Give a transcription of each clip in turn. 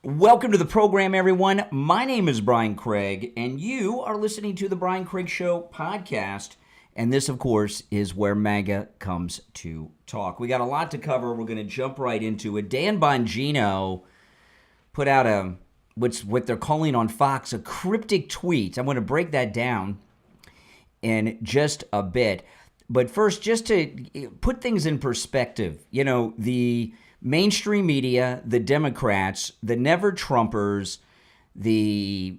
Welcome to the program, everyone. My name is Brian Craig, and you are listening to the Brian Craig Show podcast. And this, of course, is where MAGA comes to talk. We got a lot to cover. We're going to jump right into it. Dan Bongino put out what they're calling on Fox a cryptic tweet. I'm going to break that down in just a bit. But first, just to put things in perspective, the mainstream media, the Democrats, the never-Trumpers, the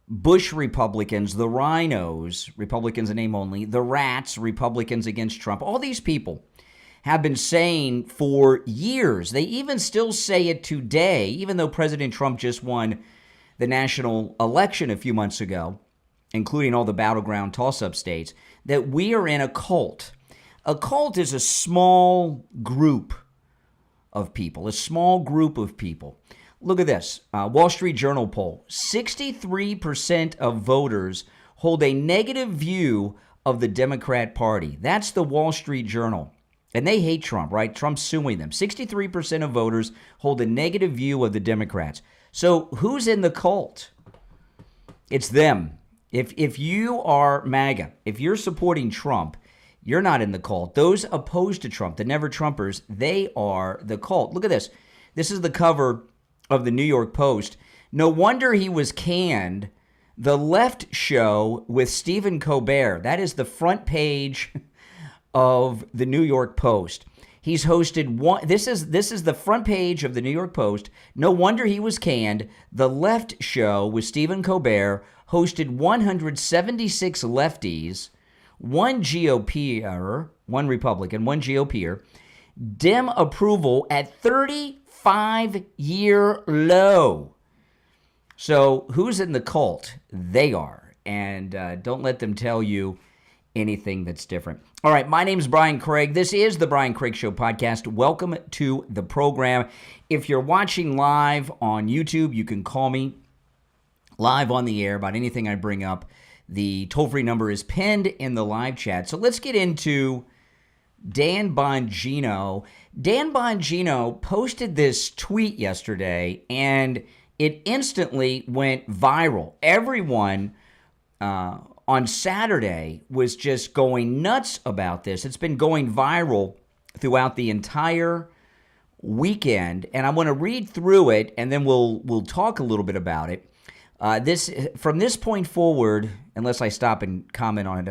Bush Republicans, the rhinos, Republicans in name only, the rats, Republicans against Trump, all these people have been saying for years, they even still say it today, even though President Trump just won the national election a few months ago, including all the battleground toss-up states, that we are in a cult. A cult is a small group of people, a small group of people. Look at this, Wall Street Journal poll. 63% of voters hold a negative view of the Democrat Party. That's the Wall Street Journal. And they hate Trump, right? Trump's suing them. 63% of voters hold a negative view of the Democrats. So who's in the cult? It's them. If you are MAGA, if you're supporting Trump, you're not in the cult. Those opposed to Trump, the never-Trumpers, they are the cult. Look at this. This is the cover of the New York Post. No wonder he was canned. The Left Show with Stephen Colbert. That is the front page of the New York Post. He's hosted one. This is the front page of the New York Post. No wonder he was canned. The Left Show with Stephen Colbert hosted 176 lefties, one GOPer, one Republican, one GOPer, Dem approval at 35-year low. So who's in the cult? They are. And don't let them tell you anything that's different. All right, my name's Brian Craig. This is the Brian Craig Show podcast. Welcome to the program. If you're watching live on YouTube, you can call me live on the air about anything I bring up. The toll-free number is pinned in the live chat. So let's get into Dan Bongino. Dan Bongino posted this tweet yesterday, and it instantly went viral. Everyone on Saturday was just going nuts about this. It's been going viral throughout the entire weekend, and I'm going to read through it, and then we'll talk a little bit about it. From this point forward, unless I stop and comment on it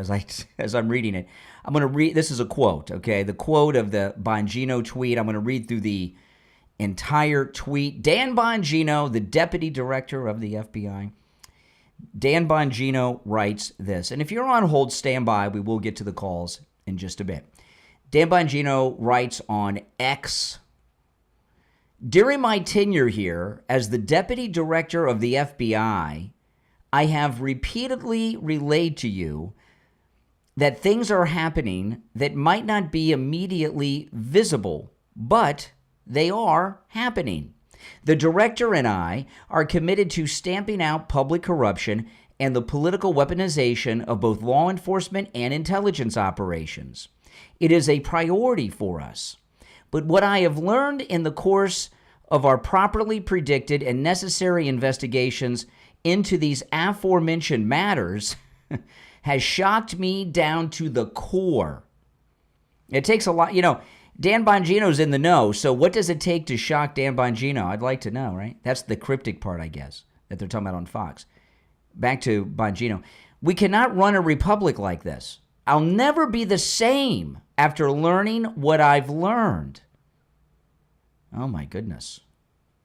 as I'm reading it, I'm going to read. This is a quote, okay? The quote of the Bongino tweet. I'm going to read through the entire tweet. Dan Bongino, the deputy director of the FBI, Dan Bongino writes this. And if you're on hold, stand by. We will get to the calls in just a bit. Dan Bongino writes on X. During my tenure here as the deputy director of the FBI, I have repeatedly relayed to you that things are happening that might not be immediately visible, but they are happening. The director and I are committed to stamping out public corruption and the political weaponization of both law enforcement and intelligence operations. It is a priority for us. But what I have learned in the course of our properly predicted and necessary investigations into these aforementioned matters has shocked me down to the core. It takes a lot, Dan Bongino's in the know, so what does it take to shock Dan Bongino? I'd like to know, right? That's the cryptic part, I guess, that they're talking about on Fox. Back to Bongino. We cannot run a republic like this. I'll never be the same after learning what I've learned. Oh, my goodness.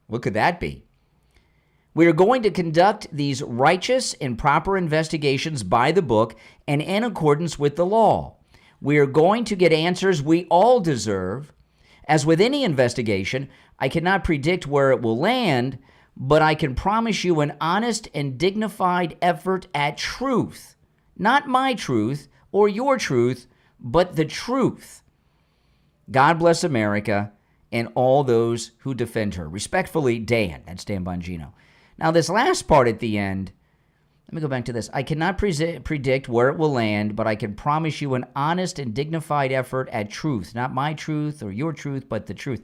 What could that be? We are going to conduct these righteous and proper investigations by the book and in accordance with the law. We are going to get answers we all deserve. As with any investigation, I cannot predict where it will land, but I can promise you an honest and dignified effort at truth. Not my truth or your truth, but the truth. God bless America and all those who defend her. Respectfully, Dan. That's Dan Bongino. Now, this last part at the end, let me go back to this. I cannot predict where it will land, but I can promise you an honest and dignified effort at truth. Not my truth or your truth, but the truth.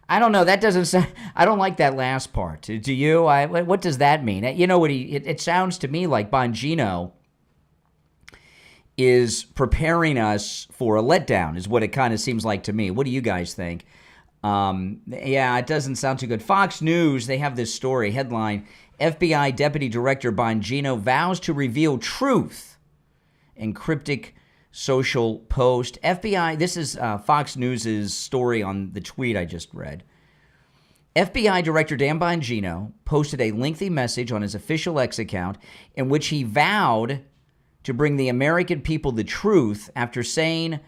I don't know. That doesn't sound. I don't like that last part. Do you? What does that mean? You know what? It sounds to me like Bongino is preparing us for a letdown. Is what it kind of seems like to me. What do you guys think? Yeah, it doesn't sound too good. Fox News, they have this story headline: FBI Deputy Director Bongino vows to reveal truth in cryptic social post. FBI, this is Fox News' story on the tweet I just read. FBI Director Dan Bongino posted a lengthy message on his official X account in which he vowed to bring the American people the truth after saying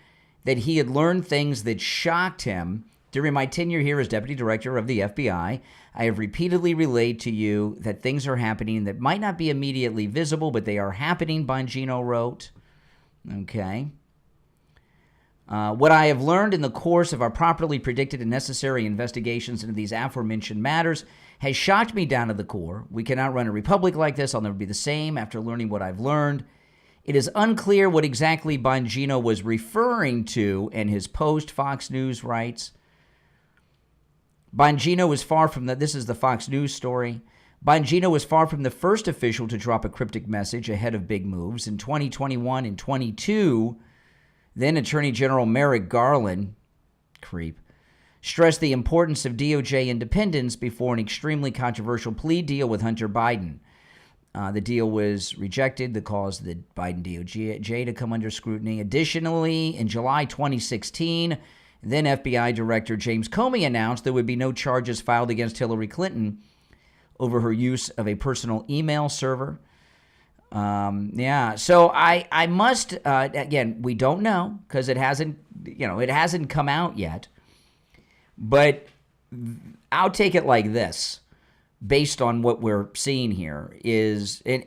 that he had learned things that shocked him. During my tenure here as Deputy Director of the FBI, I have repeatedly relayed to you that things are happening that might not be immediately visible, but they are happening, Bongino wrote. Okay. What I have learned in the course of our properly predicted and necessary investigations into these aforementioned matters has shocked me down to the core. We cannot run a republic like this. I'll never be the same after learning what I've learned. It is unclear what exactly Bongino was referring to in his post, Fox News writes. Bongino was far from this is the Fox News story. Bongino was far from the first official to drop a cryptic message ahead of big moves. In 2021 and 22, then Attorney General Merrick Garland, stressed the importance of DOJ independence before an extremely controversial plea deal with Hunter Biden. The deal was rejected that caused the Biden DOJ to come under scrutiny. Additionally, in July 2016, then FBI Director James Comey announced there would be no charges filed against Hillary Clinton over her use of a personal email server. So I must, again, we don't know because it hasn't come out yet. But I'll take it like this, based on what we're seeing here, is, and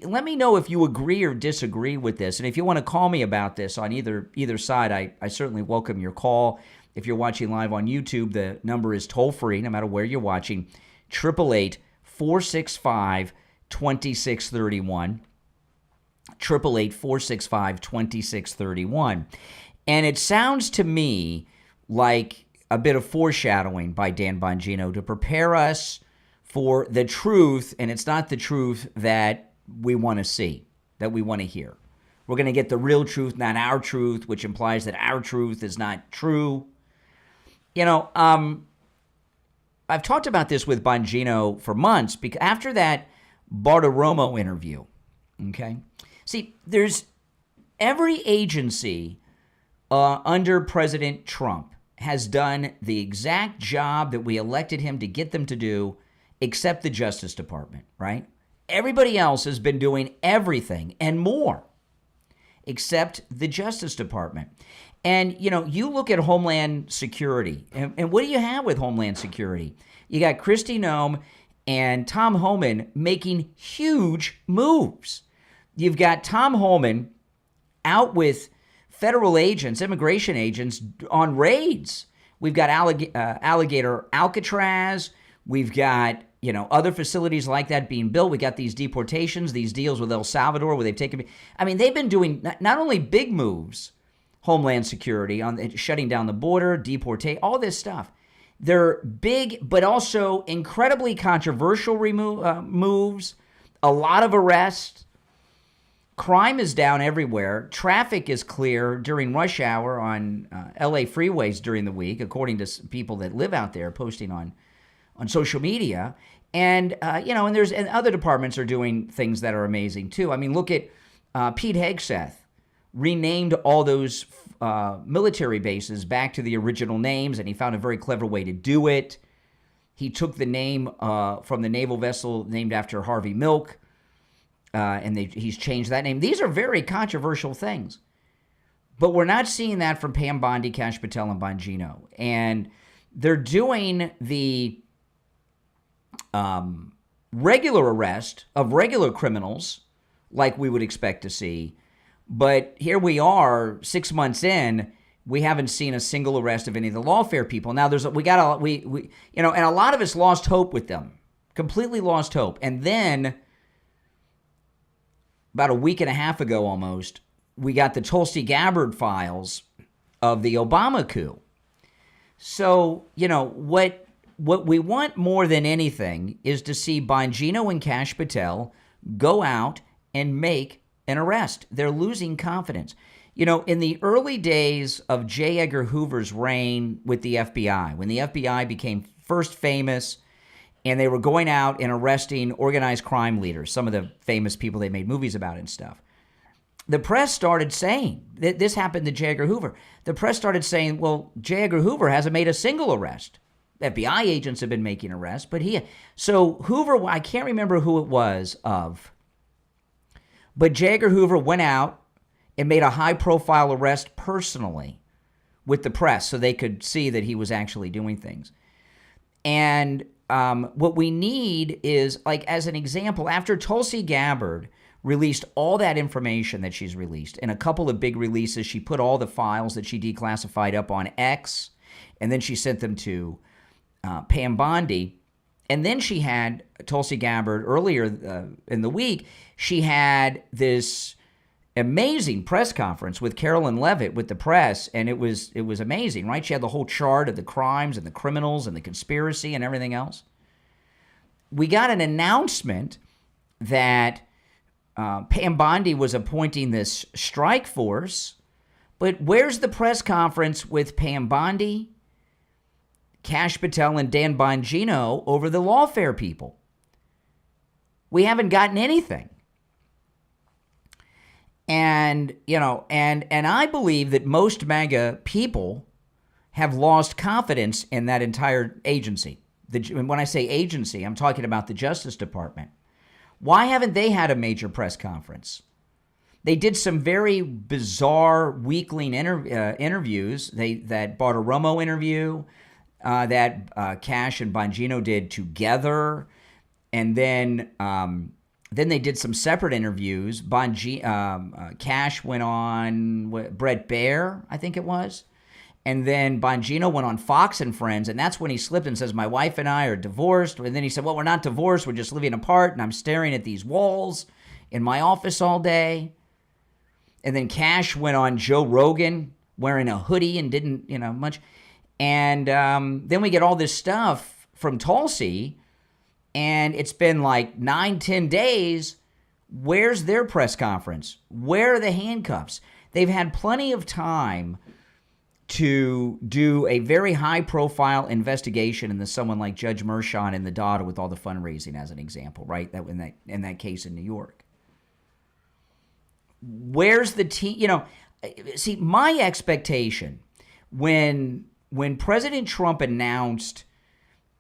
let me know if you agree or disagree with this. And if you want to call me about this on either side, I certainly welcome your call. If you're watching live on YouTube, the number is toll-free, no matter where you're watching, 888-465-2631. 888-465-2631. And it sounds to me like a bit of foreshadowing by Dan Bongino to prepare us for the truth, and it's not the truth that we want to see, that we want to hear. We're going to get the real truth, not our truth, which implies that our truth is not true. I've talked about this with Bongino for months because after that Bartiromo interview, okay? See, there's every agency under President Trump has done the exact job that we elected him to get them to do, except the Justice Department, right? Everybody else has been doing everything and more, except the Justice Department. And, you look at Homeland Security, and what do you have with Homeland Security? You got Kristi Noem and Tom Homan making huge moves. You've got Tom Homan out with federal agents, immigration agents, on raids. We've got Alligator Alcatraz. We've got, other facilities like that being built. We got these deportations, these deals with El Salvador where they've taken... they've been doing not only big moves, Homeland Security, on shutting down the border, all this stuff. They're big, but also incredibly controversial moves, a lot of arrests. Crime is down everywhere. Traffic is clear during rush hour on LA freeways during the week, according to people that live out there posting on social media. And, and other departments are doing things that are amazing too. Look at Pete Hegseth renamed all those military bases back to the original names, and he found a very clever way to do it. He took the name from the naval vessel named after Harvey Milk, and he's changed that name. These are very controversial things. But we're not seeing that from Pam Bondi, Kash Patel, and Bongino. And they're doing the regular arrest of regular criminals like we would expect to see. But here we are, 6 months in, we haven't seen a single arrest of any of the lawfare people. Now and a lot of us lost hope with them, completely lost hope. And then about a week and a half ago almost, we got the Tulsi Gabbard files of the Obama coup. So, what we want more than anything is to see Bongino and Kash Patel go out and make an arrest. They're losing confidence. In the early days of J. Edgar Hoover's reign with the FBI, when the FBI became first famous and they were going out and arresting organized crime leaders, some of the famous people they made movies about and stuff, the press started saying, this happened to J. Edgar Hoover, the press started saying, well, J. Edgar Hoover hasn't made a single arrest. FBI agents have been making arrests, but so Hoover, I can't remember who it was but J. Edgar Hoover went out and made a high-profile arrest personally with the press so they could see that he was actually doing things. And what we need is, like, as an example, after Tulsi Gabbard released all that information that she's released, in a couple of big releases, she put all the files that she declassified up on X, and then she sent them to Pam Bondi. And then she had, Tulsi Gabbard, earlier in the week, she had this amazing press conference with Carolyn Levitt with the press, and it was amazing, right? She had the whole chart of the crimes and the criminals and the conspiracy and everything else. We got an announcement that Pam Bondi was appointing this strike force, but where's the press conference with Pam Bondi, Kash Patel, and Dan Bongino over the lawfare people? We haven't gotten anything. And, and I believe that most MAGA people have lost confidence in that entire agency. When I say agency, I'm talking about the Justice Department. Why haven't they had a major press conference? They did some very bizarre weekly interviews. That Bartiromo interview that Kash and Bongino did together, and then they did some separate interviews. Kash went on Brett Baer, I think it was. And then Bongino went on Fox and Friends, and that's when he slipped and says, my wife and I are divorced. And then he said, well, we're not divorced, we're just living apart, and I'm staring at these walls in my office all day. And then Kash went on Joe Rogan wearing a hoodie and didn't, much. And then we get all this stuff from Tulsi, and it's been like 9-10 days. Where's their press conference? Where are the handcuffs? They've had plenty of time to do a very high-profile investigation into someone like Judge Mershon and the daughter with all the fundraising, as an example, right? That in that case in New York. Where's the team? See, my expectation when President Trump announced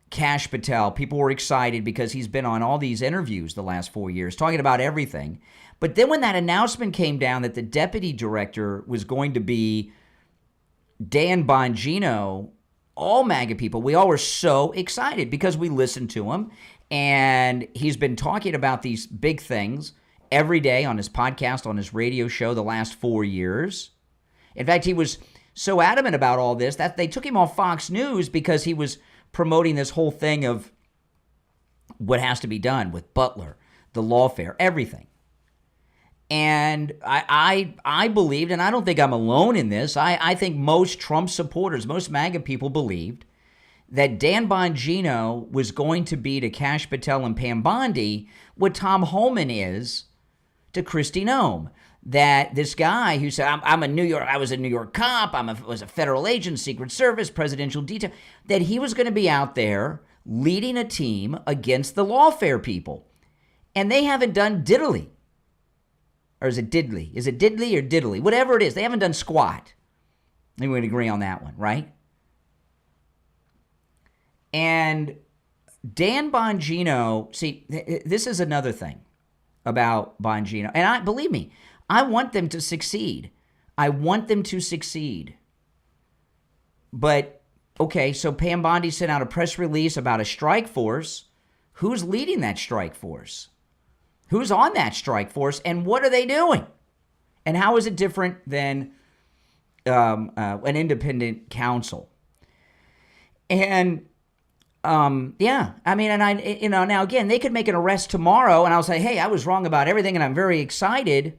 Kash Patel, people were excited because he's been on all these interviews the last 4 years talking about everything. But then when that announcement came down that the deputy director was going to be Dan Bongino, all MAGA people, we all were so excited because we listened to him, and he's been talking about these big things every day on his podcast, on his radio show the last 4 years. In fact, he was so adamant about all this that they took him off Fox News because he was promoting this whole thing of what has to be done with Butler, the lawfare, everything. And I believed, and I don't think I'm alone in this, I think most Trump supporters, most MAGA people believed that Dan Bongino was going to be to Kash Patel and Pam Bondi what Tom Homan is to Kristi Noem. That this guy who said, I was a New York cop, was a federal agent, Secret Service, presidential detail, that he was going to be out there leading a team against the lawfare people. And they haven't done diddly. Or is it diddly? Is it diddly or diddly? Whatever it is, they haven't done squat. And we would agree on that one, right? And Dan Bongino, see, this is another thing about Bongino. And believe me, I want them to succeed. I want them to succeed. But, okay, so Pam Bondi sent out a press release about a strike force. Who's leading that strike force? Who's on that strike force, and what are they doing? And how is it different than an independent counsel? And, yeah, I mean, and now again, they could make an arrest tomorrow, and I'll say, hey, I was wrong about everything, and I'm very excited.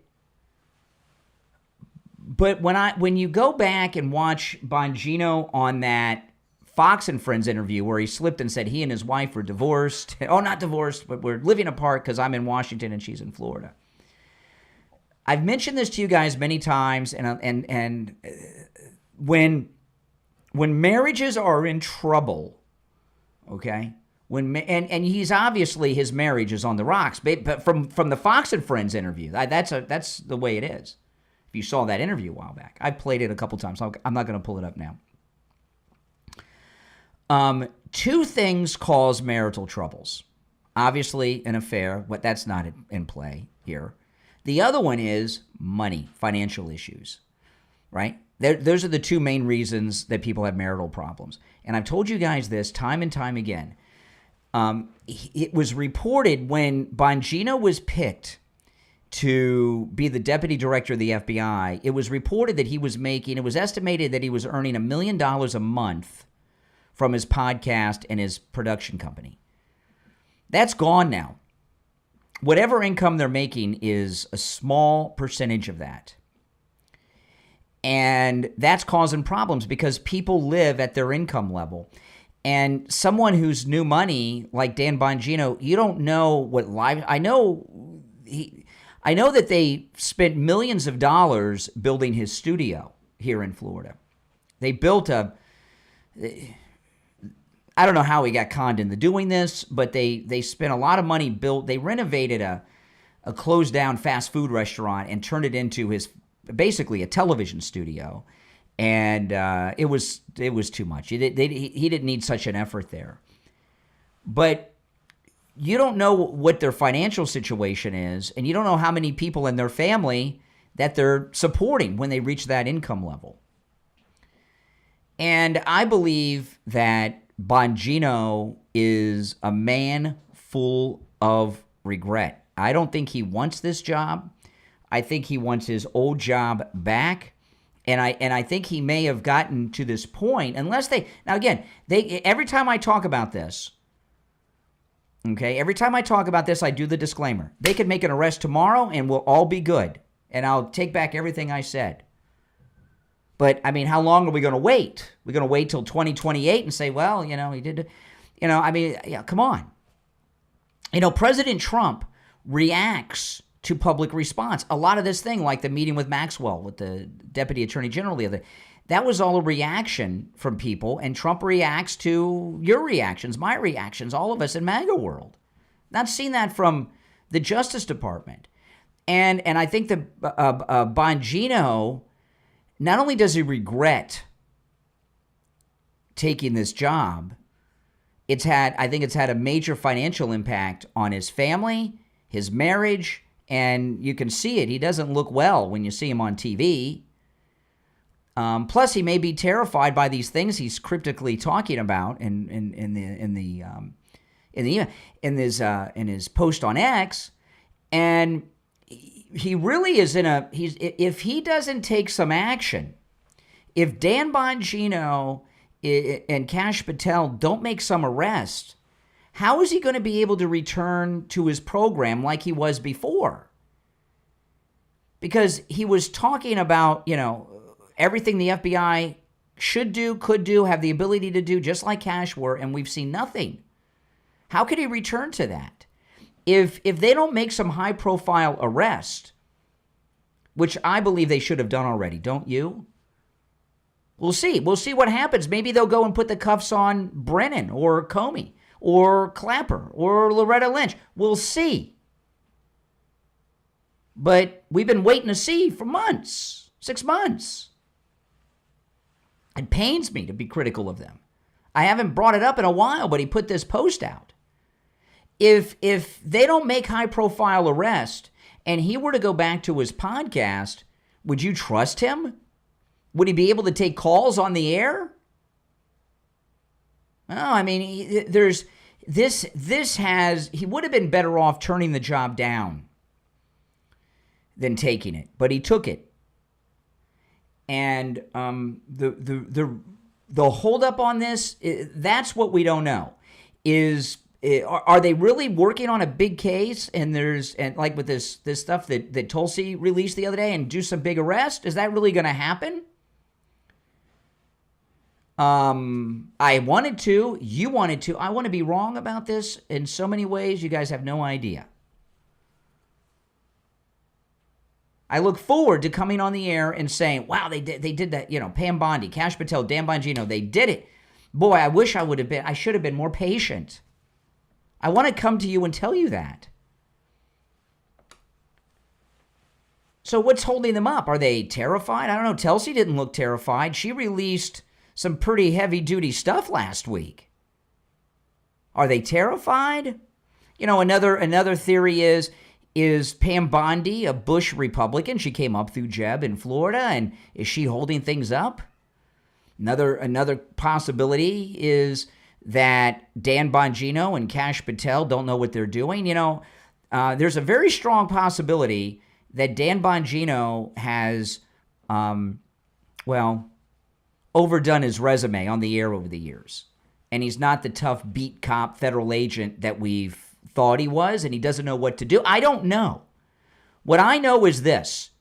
But when you go back and watch Bongino on that Fox and Friends interview where he slipped and said he and his wife were divorced. Oh, not divorced, but we're living apart because I'm in Washington and she's in Florida. I've mentioned this to you guys many times, and when marriages are in trouble, okay, and he's obviously, his marriage is on the rocks, but from the Fox and Friends interview, that's the way it is. If you saw that interview a while back, I played it a couple times. So I'm not going to pull it up now. Two things cause marital troubles. Obviously, an affair, but that's not in play here. The other one is money, financial issues, right? Those are the two main reasons that people have marital problems. And I've told you guys this time and time again. It was reported when Bongino was picked to be the deputy director of the FBI, it was reported that he was making, it was estimated that he was earning $1 million a month from his podcast and his production company. That's gone now. Whatever income they're making is a small percentage of that. And that's causing problems because people live at their income level. And someone who's new money, like Dan Bongino, you don't know what life... I know that they spent millions of dollars building his studio here in Florida. They built I don't know how he got conned into doing this, but they spent a lot of money. They renovated a closed down fast food restaurant and turned it into basically a television studio, and it was too much. He didn't need such an effort there, but you don't know what their financial situation is, and you don't know how many people in their family that they're supporting when they reach that income level. And I believe that Bongino is a man full of regret. I don't think he wants this job. I think he wants his old job back. And I think he may have gotten to this point, unless now again, every time I talk about this, okay, I do the disclaimer. They could make an arrest tomorrow and we'll all be good. And I'll take back everything I said. But, I mean, how long are we going to wait? We're going to wait till 2028 and say, well, he did, come on. President Trump reacts to public response. A lot of this thing, like the meeting with Maxwell, with the Deputy Attorney General the other day, that was all a reaction from people, and Trump reacts to your reactions, my reactions, all of us in MAGA world. Not seen that from the Justice Department. And I think that Bongino... Not only does he regret taking this job, I think it's had a major financial impact on his family, his marriage, and you can see it. He doesn't look well when you see him on TV. Plus, he may be terrified by these things he's cryptically talking about in his post on X, and he really is if he doesn't take some action, if Dan Bongino and Kash Patel don't make some arrest, how is he going to be able to return to his program like he was before? Because he was talking about, everything the FBI should do, could do, have the ability to do, just like Kash were, and we've seen nothing. How could he return to that? If they don't make some high-profile arrest, which I believe they should have done already, don't you? We'll see. We'll see what happens. Maybe they'll go and put the cuffs on Brennan or Comey or Clapper or Loretta Lynch. We'll see. But we've been waiting to see for months, 6 months. It pains me to be critical of them. I haven't brought it up in a while, but he put this post out. If they don't make high-profile arrest and he were to go back to his podcast, would you trust him? Would he be able to take calls on the air? No, I mean, he would have been better off turning the job down than taking it, but he took it. And the holdup on this, that's what we don't know. Are they really working on a big case? And like with this stuff that Tulsi released the other day, and do some big arrest? Is that really going to happen? I wanted to. You wanted to. I want to be wrong about this in so many ways. You guys have no idea. I look forward to coming on the air and saying, wow, they did that. Pam Bondi, Cash Patel, Dan Bongino, they did it. Boy, I wish I should have been more patient. I want to come to you and tell you that. So what's holding them up? Are they terrified? I don't know. Telsey didn't look terrified. She released some pretty heavy-duty stuff last week. Are they terrified? Another theory is Pam Bondi a Bush Republican? She came up through Jeb in Florida, and is she holding things up? Another possibility is that Dan Bongino and Cash Patel don't know what they're doing. There's a very strong possibility that Dan Bongino has, overdone his resume on the air over the years. And he's not the tough beat cop federal agent that we've thought he was, and he doesn't know what to do. I don't know. What I know is this.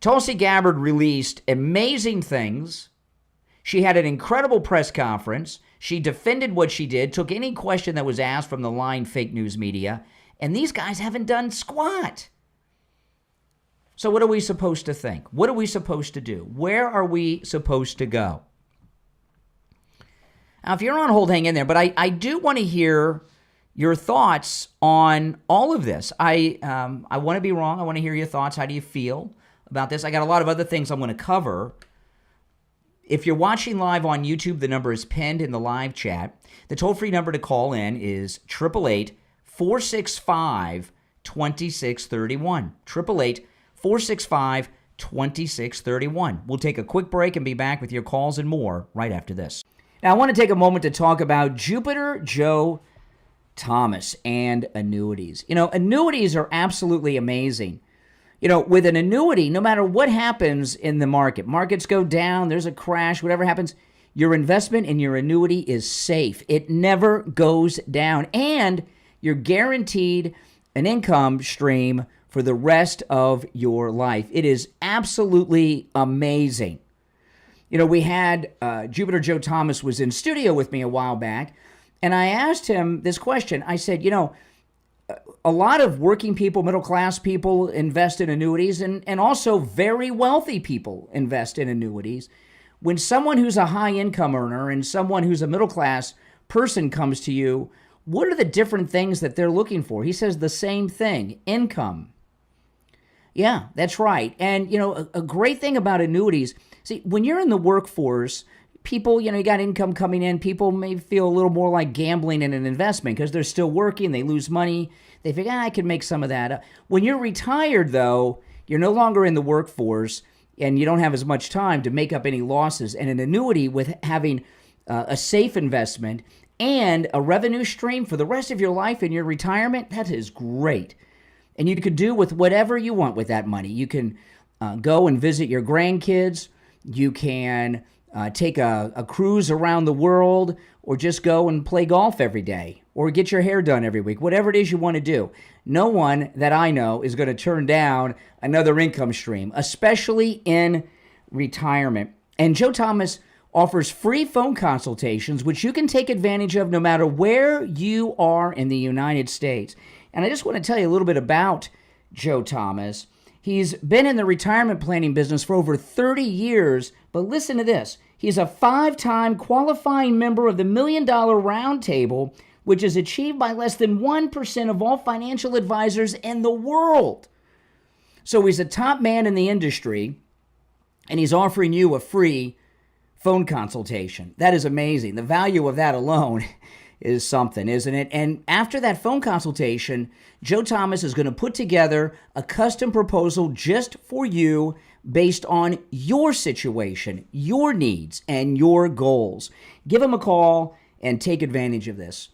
Tulsi Gabbard released amazing things. She had an incredible press conference. She defended what she did, took any question that was asked from the lying fake news media, and these guys haven't done squat. So what are we supposed to think? What are we supposed to do? Where are we supposed to go? Now, if you're on hold, hang in there, but I do want to hear your thoughts on all of this. I want to be wrong. I want to hear your thoughts. How do you feel about this? I got a lot of other things I'm going to cover. If you're watching live on YouTube, the number is pinned in the live chat. The toll-free number to call in is 888-465-2631. 888-465-2631. We'll take a quick break and be back with your calls and more right after this. Now, I want to take a moment to talk about Jupiter Joe Thomas and annuities. Annuities are absolutely amazing. With an annuity, no matter what happens in the markets go down, there's a crash, whatever happens, your investment in your annuity is safe. It never goes down. And you're guaranteed an income stream for the rest of your life. It is absolutely amazing. We had Jupiter Joe Thomas was in studio with me a while back, and I asked him this question. I said, a lot of working people, middle-class people invest in annuities, and also very wealthy people invest in annuities. When someone who's a high-income earner and someone who's a middle-class person comes to you, what are the different things that they're looking for? He says the same thing, income. Yeah, that's right. And, a great thing about annuities, see, when you're in the workforce, people, you got income coming in, people may feel a little more like gambling in an investment because they're still working, they lose money, they think, I could make some of that. When you're retired, though, you're no longer in the workforce and you don't have as much time to make up any losses. And an annuity with having a safe investment and a revenue stream for the rest of your life in your retirement, that is great. And you could do with whatever you want with that money. You can go and visit your grandkids. You can take a cruise around the world, or just go and play golf every day, or get your hair done every week, whatever it is you want to do. No one that I know is going to turn down another income stream, especially in retirement. And Joe Thomas offers free phone consultations, which you can take advantage of no matter where you are in the United States. And I just want to tell you a little bit about Joe Thomas. He's been in the retirement planning business for over 30 years, but listen to this. He's a 5-time qualifying member of the $1 Million Roundtable, which is achieved by less than 1% of all financial advisors in the world. So he's a top man in the industry, and he's offering you a free phone consultation. That is amazing. The value of that alone is something, isn't it? And after that phone consultation, Joe Thomas is going to put together a custom proposal just for you based on your situation, your needs, and your goals. Give him a call and take advantage of this.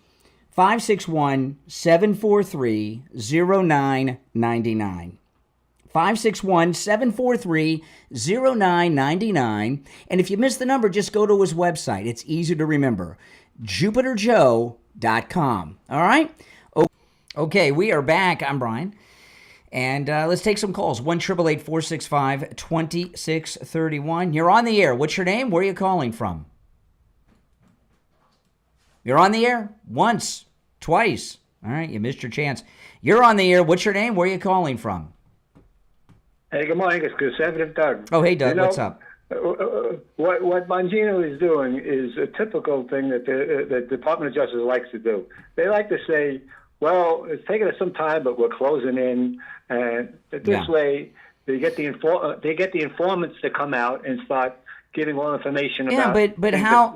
561-743-0999. 561-743-0999. And if you missed the number, just go to his website. It's easy to remember. JupiterJoe.com. All right? Okay, we are back. I'm Brian. And let's take some calls. 1-888-465-2631. You're on the air. What's your name? Where are you calling from? You're on the air once, twice. All right, you missed your chance. You're on the air. What's your name? Where are you calling from? Hey, good morning. It's Conservative Doug. Oh, hey, Doug. What's up? What Bongino is doing is a typical thing that the Department of Justice likes to do. They like to say, well, it's taken us some time, but we're closing in. And this way, they get the informants to come out and start giving all information about. Yeah,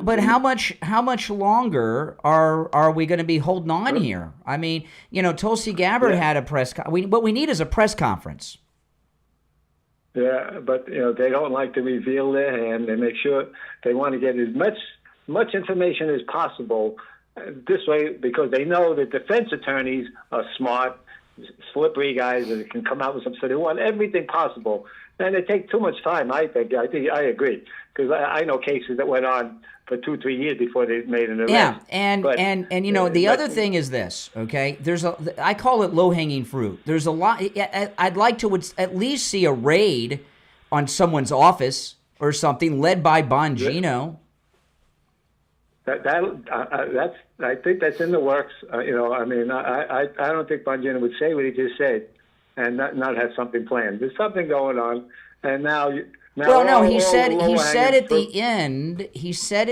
but how much longer are we going to be holding on here? I mean, Tulsi Gabbard had a press. What we need is a press conference. Yeah, but they don't like to reveal their hand. They make sure they want to get as much information as possible this way, because they know that defense attorneys are smart, slippery guys that can come out with something. So they want everything possible, and they take too much time. I think I agree, because I know cases that went on for 2-3 years before they made an arrest. Yeah, and the other thing is this. Okay, I call it low hanging fruit. There's a lot. I'd like to at least see a raid on someone's office or something led by Bongino. I think that's in the works. I don't think Bongino would say what he just said and not have something planned. There's something going on, and now. Well, no, he said at the end. He said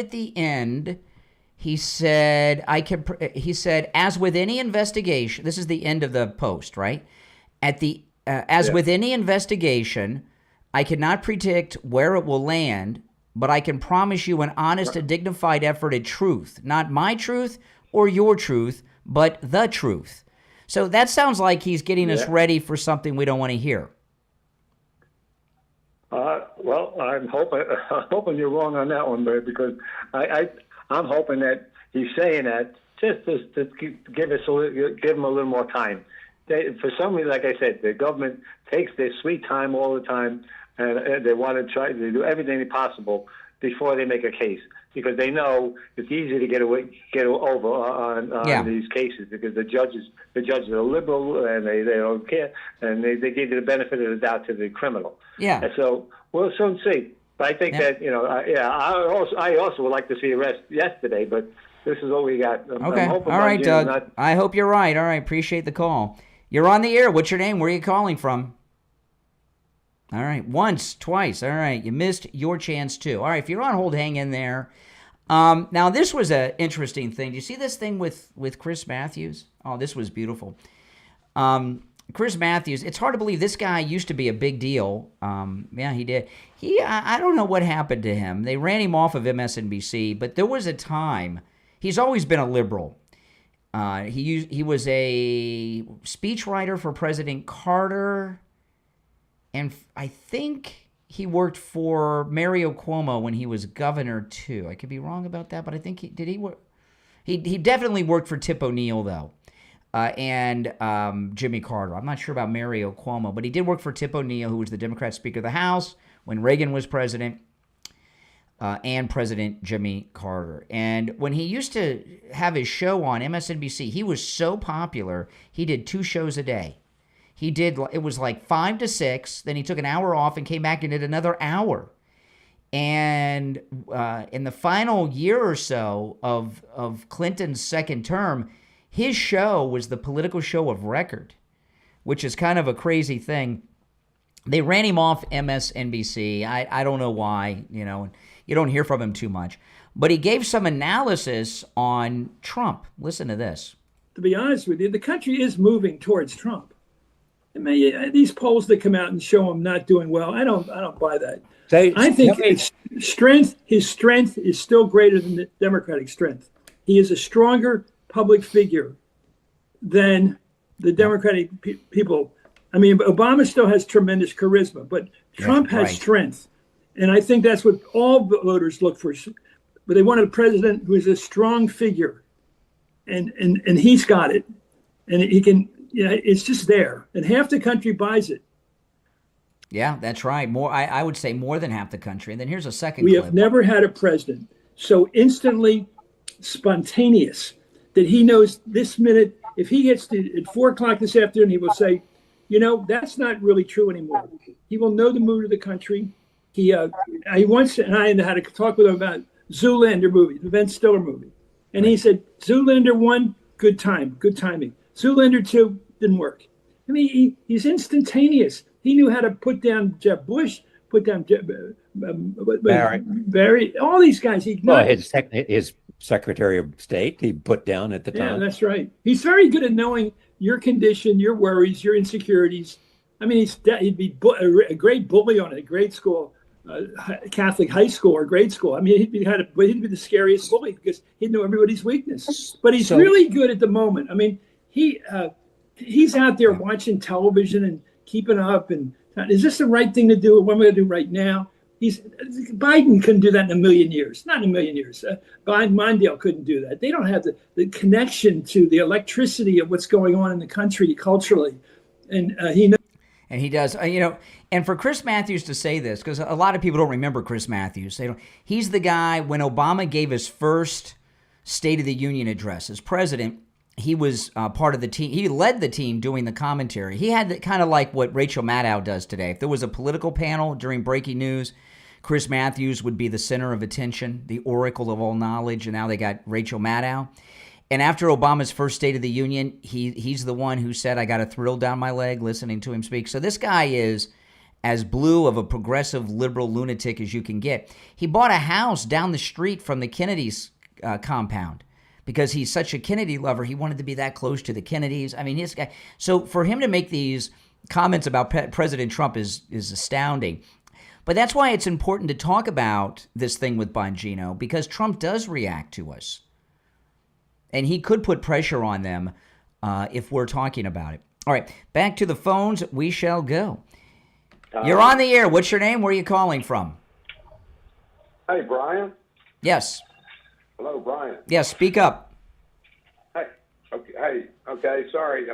as with any investigation. This is the end of the post, right? With any investigation, I cannot predict where it will land. But I can promise you an honest and dignified effort at truth. Not my truth or your truth, but the truth. So that sounds like he's getting us ready for something we don't want to hear. Well, I'm hoping you're wrong on that one, Barry, because I'm hoping that he's saying that just to give him a little more time. For some reason, like I said, the government takes their sweet time all the time. And they want to try to do everything possible before they make a case, because they know it's easy to get over on these cases, because the judges are liberal and they don't care, and they give you the benefit of the doubt to the criminal. Yeah. And so we'll soon see. But I think that I also would like to see arrest yesterday, but this is what we got. Okay. All right, Doug. I hope you're right. All right. Appreciate the call. You're on the air. What's your name? Where are you calling from? All right, once, twice. All right, you missed your chance too. All right, if you're on hold, hang in there. Now, this was an interesting thing. Do you see this thing with Chris Matthews? Oh, this was beautiful. Chris Matthews, it's hard to believe this guy used to be a big deal. Yeah, he did. I don't know what happened to him. They ran him off of MSNBC, but there was a time. He's always been a liberal. He was a speechwriter for President Carter. And I think he worked for Mario Cuomo when he was governor too. I could be wrong about that, but I think he work. He definitely worked for Tip O'Neill though, and Jimmy Carter. I'm not sure about Mario Cuomo, but he did work for Tip O'Neill, who was the Democrat Speaker of the House when Reagan was president, and President Jimmy Carter. And when he used to have his show on MSNBC, he was so popular. He did 2 shows a day. It was like 5 to 6. Then he took an hour off and came back and did another hour. And in the final year or so of Clinton's second term, his show was the political show of record, which is kind of a crazy thing. They ran him off MSNBC. I don't know why, you don't hear from him too much. But he gave some analysis on Trump. Listen to this. To be honest with you, the country is moving towards Trump. I mean, these polls that come out and show him not doing well, I don't buy that. I think his strength is still greater than the Democratic strength. He is a stronger public figure than the Democratic people. I mean, Obama still has tremendous charisma, but Trump has strength. And I think that's what all voters look for. But they want a president who is a strong figure. And he's got it. And he can, it's just there. And half the country buys it. Yeah, that's right. I would say more than half the country. And then here's a second clip. We have never had a president so instantly spontaneous that he knows this minute, if he gets to at 4 o'clock this afternoon, he will say, That's not really true anymore. He will know the mood of the country. I once, and I had to talk with him about Zoolander movie, the Ben Stiller movie. And he said, Zoolander 1, good timing. Zoolander 2 didn't work. I mean, he's instantaneous. He knew how to put down Jeb Bush, put down Barry, all these guys. His Secretary of State, he put down at the time. Yeah, that's right. He's very good at knowing your condition, your worries, your insecurities. I mean, he'd be a great bully on a grade school, Catholic high school or grade school. I mean, he'd be the scariest bully because he'd know everybody's weakness. But he's really good at the moment. I mean, he's out there watching television and keeping up. And is this the right thing to do? What am I going to do right now? Biden couldn't do that in a million years. Not in a million years. Mondale couldn't do that. They don't have the connection to the electricity of what's going on in the country culturally. And he knows. And he does, and for Chris Matthews to say this, because a lot of people don't remember Chris Matthews. He's the guy, when Obama gave his first State of the Union address as president, he was part of the team. He led the team doing the commentary. He had kind of like what Rachel Maddow does today. If there was a political panel during breaking news, Chris Matthews would be the center of attention, the oracle of all knowledge, and now they got Rachel Maddow. And after Obama's first State of the Union, he's the one who said, I got a thrill down my leg listening to him speak. So this guy is as blue of a progressive liberal lunatic as you can get. He bought a house down the street from the Kennedy's compound because he's such a Kennedy lover. He wanted to be that close to the Kennedys. I mean, this guy. So for him to make these comments about President Trump is astounding. But that's why it's important to talk about this thing with Bongino, because Trump does react to us. And he could put pressure on them if we're talking about it. All right, back to the phones we shall go. You're on the air. What's your name? Where are you calling from? Hey, Brian. Yes. Hello, Brian. Yes, speak up. Hey. Okay. Sorry.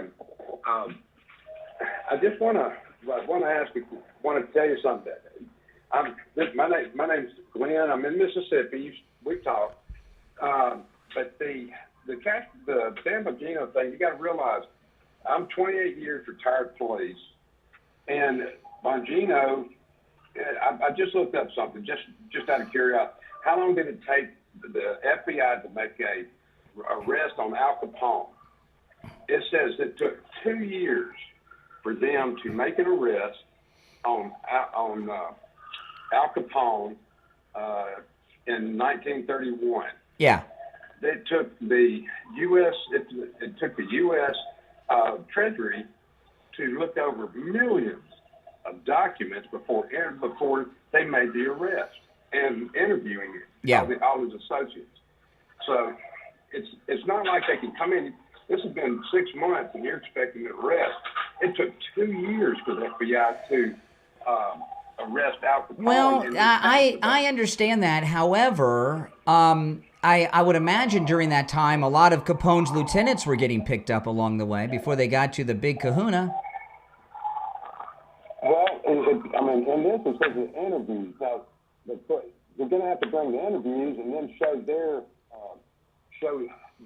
I just want to ask you. Want to tell you something. My name's Glenn. I'm in Mississippi. We talk. But the Dan Bongino thing, you got to realize, I'm 28 years retired police, and Bongino, I just looked up something, just out of curiosity. How long did it take the FBI to make a arrest on Al Capone? It says it took 2 years for them to make an arrest on Al Capone in 1931. Yeah. It took the U.S. Treasury to look over millions of documents before they made the arrest and interviewing all his associates. So it's not like they can come in. This has been 6 months and you're expecting an arrest. It took 2 years for the FBI to arrest Al Capone. Well, I understand that. However, I would imagine during that time, a lot of Capone's lieutenants were getting picked up along the way before they got to the big kahuna. Well, in this it says the interviews. Now, they're going to have to bring the interviews and then show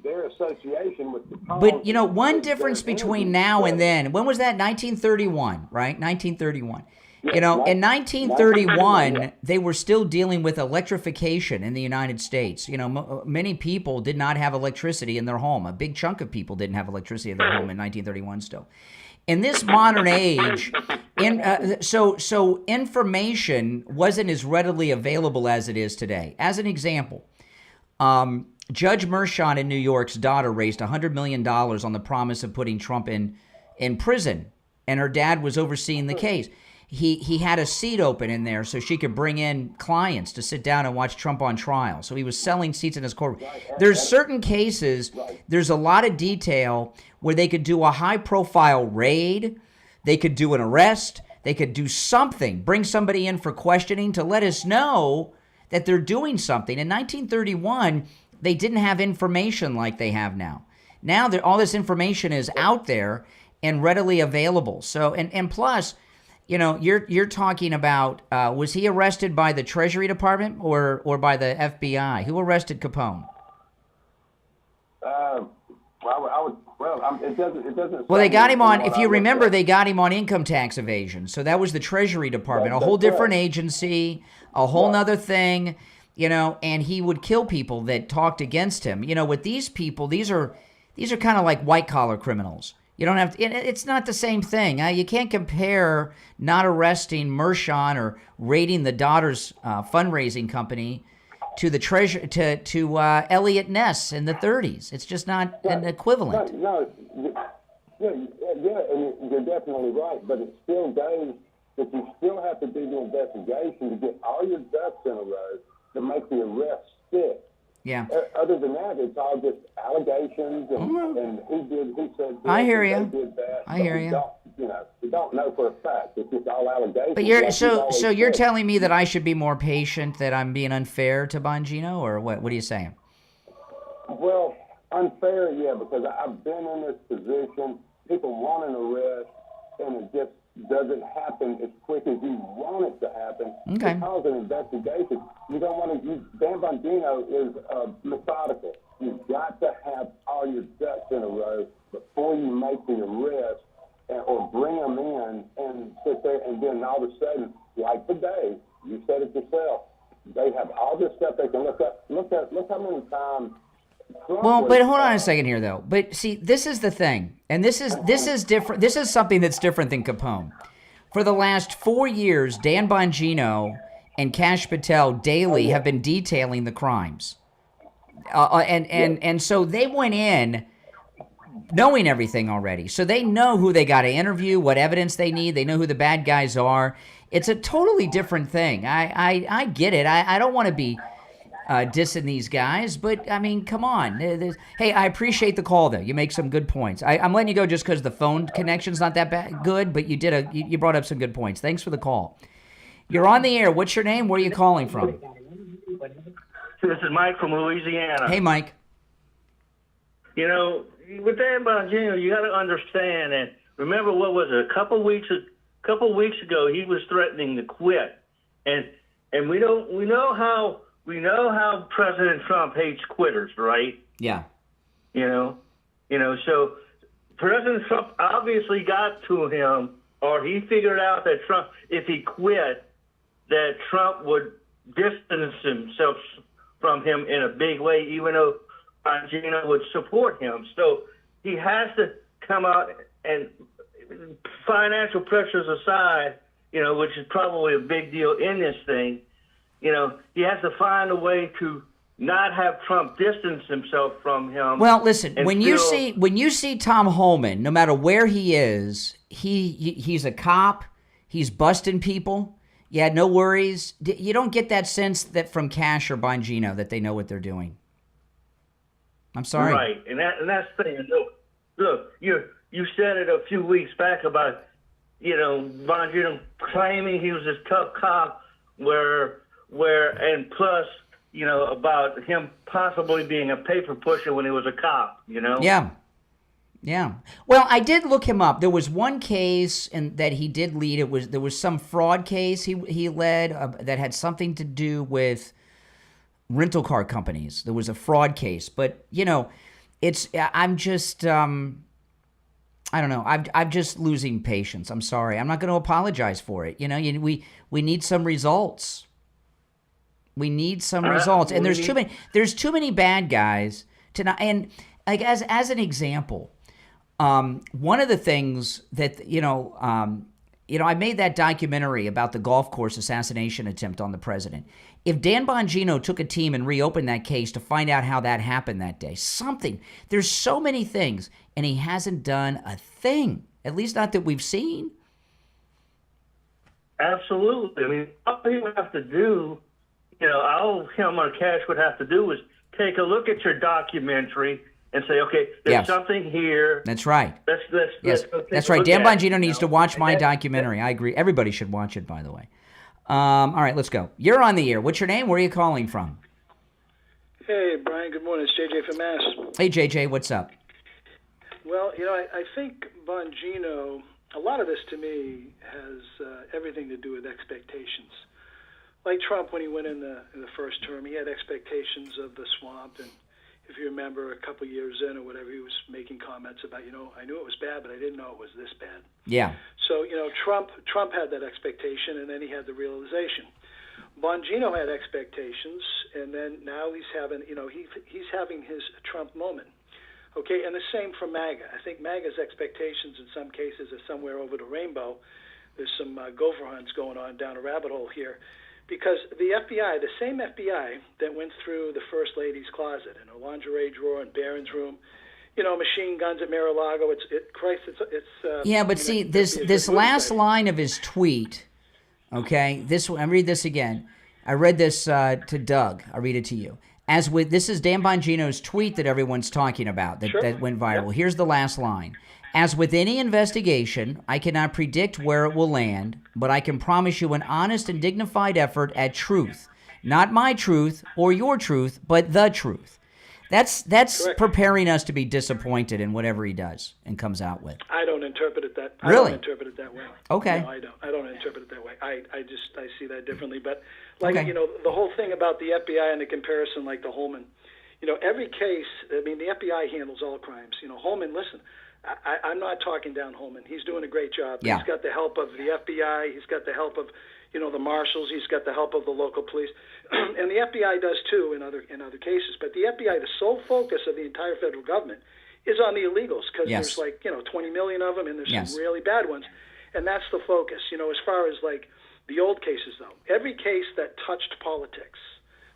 their association with Capone. But, one difference between now and then, when was that? 1931, right? 1931. In 1931, they were still dealing with electrification in the United States. Many people did not have electricity in their home. A big chunk of people didn't have electricity in their home in 1931 still. In this modern age, so information wasn't as readily available as it is today. As an example, Judge Mershon in New York's daughter raised $100 million on the promise of putting Trump in prison, and her dad was overseeing the case. He had a seat open in there so she could bring in clients to sit down and watch Trump on trial. So he was selling seats in his courtroom. There's certain cases, there's a lot of detail where they could do a high-profile raid, they could do an arrest, they could do something, bring somebody in for questioning to let us know that they're doing something. In 1931, they didn't have information like they have now. Now all this information is out there and readily available. So, and plus, you're talking about, was he arrested by the Treasury Department or by the FBI? Who arrested Capone? Well, it doesn't. Well, they got him on, if you remember, they got him on income tax evasion. So that was the Treasury Department, a whole different agency, a whole nother thing, and he would kill people that talked against him. With these people, these are kind of like white collar criminals. You don't have to, it's not the same thing. You can't compare not arresting Mershon or raiding the daughter's fundraising company to the to Elliot Ness in the 30s. It's just not an equivalent. No, and you're definitely right, but it still goes that you still have to do the investigation to get all your ducks in a row to make the arrest stick. Yeah. Other than that, it's all just allegations and who said this, I hear and you. they did that. I hear you. We don't know for a fact. It's just all allegations. But you're telling me that I should be more patient, that I'm being unfair to Bongino, or what? What are you saying? Well, unfair, yeah, because I've been in this position. People want an arrest, and it just doesn't happen as quick as you want it to happen. Okay. Because an investigation, you don't want to. Dan Bongino is methodical. You've got to have all your ducks in a row before you make the arrest, or bring them in and sit there, and then all of a sudden, like today, you said it yourself, they have all this stuff they can look up. Look how many times. Well, but hold on a second here, though. But see, this is the thing, and this is different. This is something that's different than Capone. For the last 4 years, Dan Bongino and Kash Patel daily have been detailing the crimes, and so they went in knowing everything already. So they know who they got to interview, what evidence they need. They know who the bad guys are. It's a totally different thing. I get it. I don't want to be dissing these guys, but I mean, come on. Hey, I appreciate the call, though. You make some good points. I'm letting you go just because the phone connection's not that good, but you brought up some good points. Thanks for the call. You're on the air. What's your name? Where are you calling from? This is Mike from Louisiana. Hey, Mike. With Dan Bongino, you got to understand, and remember what was it? A couple weeks ago, he was threatening to quit, and we know how President Trump hates quitters, right? Yeah. So President Trump obviously got to him, or he figured out that Trump, if he quit, that Trump would distance himself from him in a big way, even though Bongino would support him. So he has to come out, and financial pressures aside, which is probably a big deal in this thing, he has to find a way to not have Trump distance himself from him. Well, listen, when you see Tom Holman, no matter where he is, he's a cop, he's busting people. Yeah, no worries. You don't get that sense that from Kash or Bongino that they know what they're doing. I'm sorry. Right, and that's the thing. Look, you said it a few weeks back about, Bongino claiming he was this tough cop, and plus, about him possibly being a paper pusher when he was a cop, Yeah. Well, I did look him up. There was one case that he did lead. There was some fraud case he led that had something to do with rental car companies. There was a fraud case, but I'm just I don't know. I'm just losing patience. I'm sorry. I'm not going to apologize for it. We need some results. We need some results, and there's too many bad guys to not. And like as an example, one of the things that I made that documentary about the golf course assassination attempt on the president. If Dan Bongino took a team and reopened that case to find out how that happened that day, there's so many things, and he hasn't done a thing, at least not that we've seen. Absolutely. I mean, all he would have to do, all him or Kash would have to do is take a look at your documentary and say, okay, there's something here. That's right. Let's That's right. Dan Bongino needs to watch my documentary. I agree. Everybody should watch it, by the way. All right, let's go. You're on the air. What's your name? Where are you calling from? Hey, Brian. Good morning. It's JJ from Mass. Hey, JJ. What's up? Well, I think Bongino, a lot of this to me has everything to do with expectations. Like Trump, when he went in the first term, he had expectations of the swamp, and if you remember, a couple years in or whatever, he was making comments about, I knew it was bad, but I didn't know it was this bad. Yeah. So, Trump had that expectation, and then he had the realization. Bongino had expectations, and then now he's having, he's having his Trump moment. Okay, and the same for MAGA. I think MAGA's expectations in some cases are somewhere over the rainbow. There's some gopher hunts going on down a rabbit hole here. Because the FBI, the same FBI that went through the First Lady's closet and her lingerie drawer and Barron's room, machine guns at Mar-a-Lago, yeah, but see, this last line of his tweet, okay, I read this again. I read this to Doug. I'll read it to you. This is Dan Bongino's tweet that everyone's talking about that went viral. Yep. Here's the last line. As with any investigation, I cannot predict where it will land, but I can promise you an honest and dignified effort at truth. Not my truth or your truth, but the truth. That's preparing us to be disappointed in whatever he does and comes out with. I don't interpret it that. Really? I don't interpret it that way. Okay. No, I don't. I don't interpret it that way. I see that differently. But the whole thing about the FBI and the comparison, like the Holman, every case. I mean, the FBI handles all crimes. Holman. Listen, I'm not talking down Holman. He's doing a great job. Yeah. He's got the help of the FBI. He's got the help of the marshals. He's got the help of the local police, and the FBI does too in other cases. But the FBI, the sole focus of the entire federal government, is on the illegals because there's 20 million of them, and there's some really bad ones, and that's the focus. As far as the old cases, though, every case that touched politics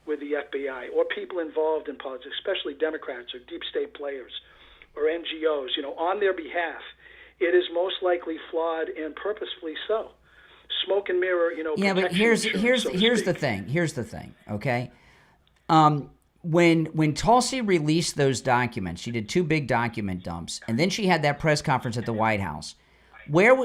with the FBI or people involved in politics, especially Democrats or deep state players or NGOs, on their behalf, it is most likely flawed and purposefully so. Smoke and mirror, Yeah, but here's the thing. Here's the thing. Okay, when Tulsi released those documents, she did 2 big document dumps, and then she had that press conference at the White House. Where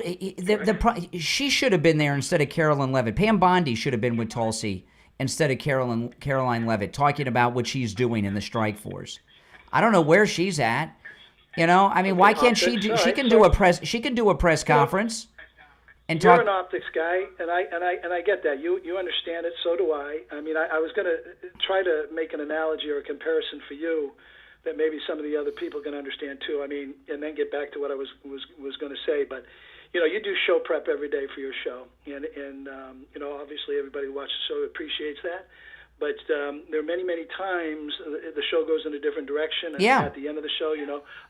she should have been there instead of Caroline Levitt. Pam Bondi should have been with Tulsi instead of Caroline Levitt, talking about what she's doing in the strike force. I don't know where she's at. I mean, why can't she do? She can do a press conference. And you're an optics guy, and I get that. You understand it. So do I. I mean, I was going to try to make an analogy or a comparison for you that maybe some of the other people can understand too. I mean, and then get back to what I was going to say. But you do show prep every day for your show, and obviously everybody who watches the show appreciates that. But there are many times the show goes in a different direction, and at the end of the show,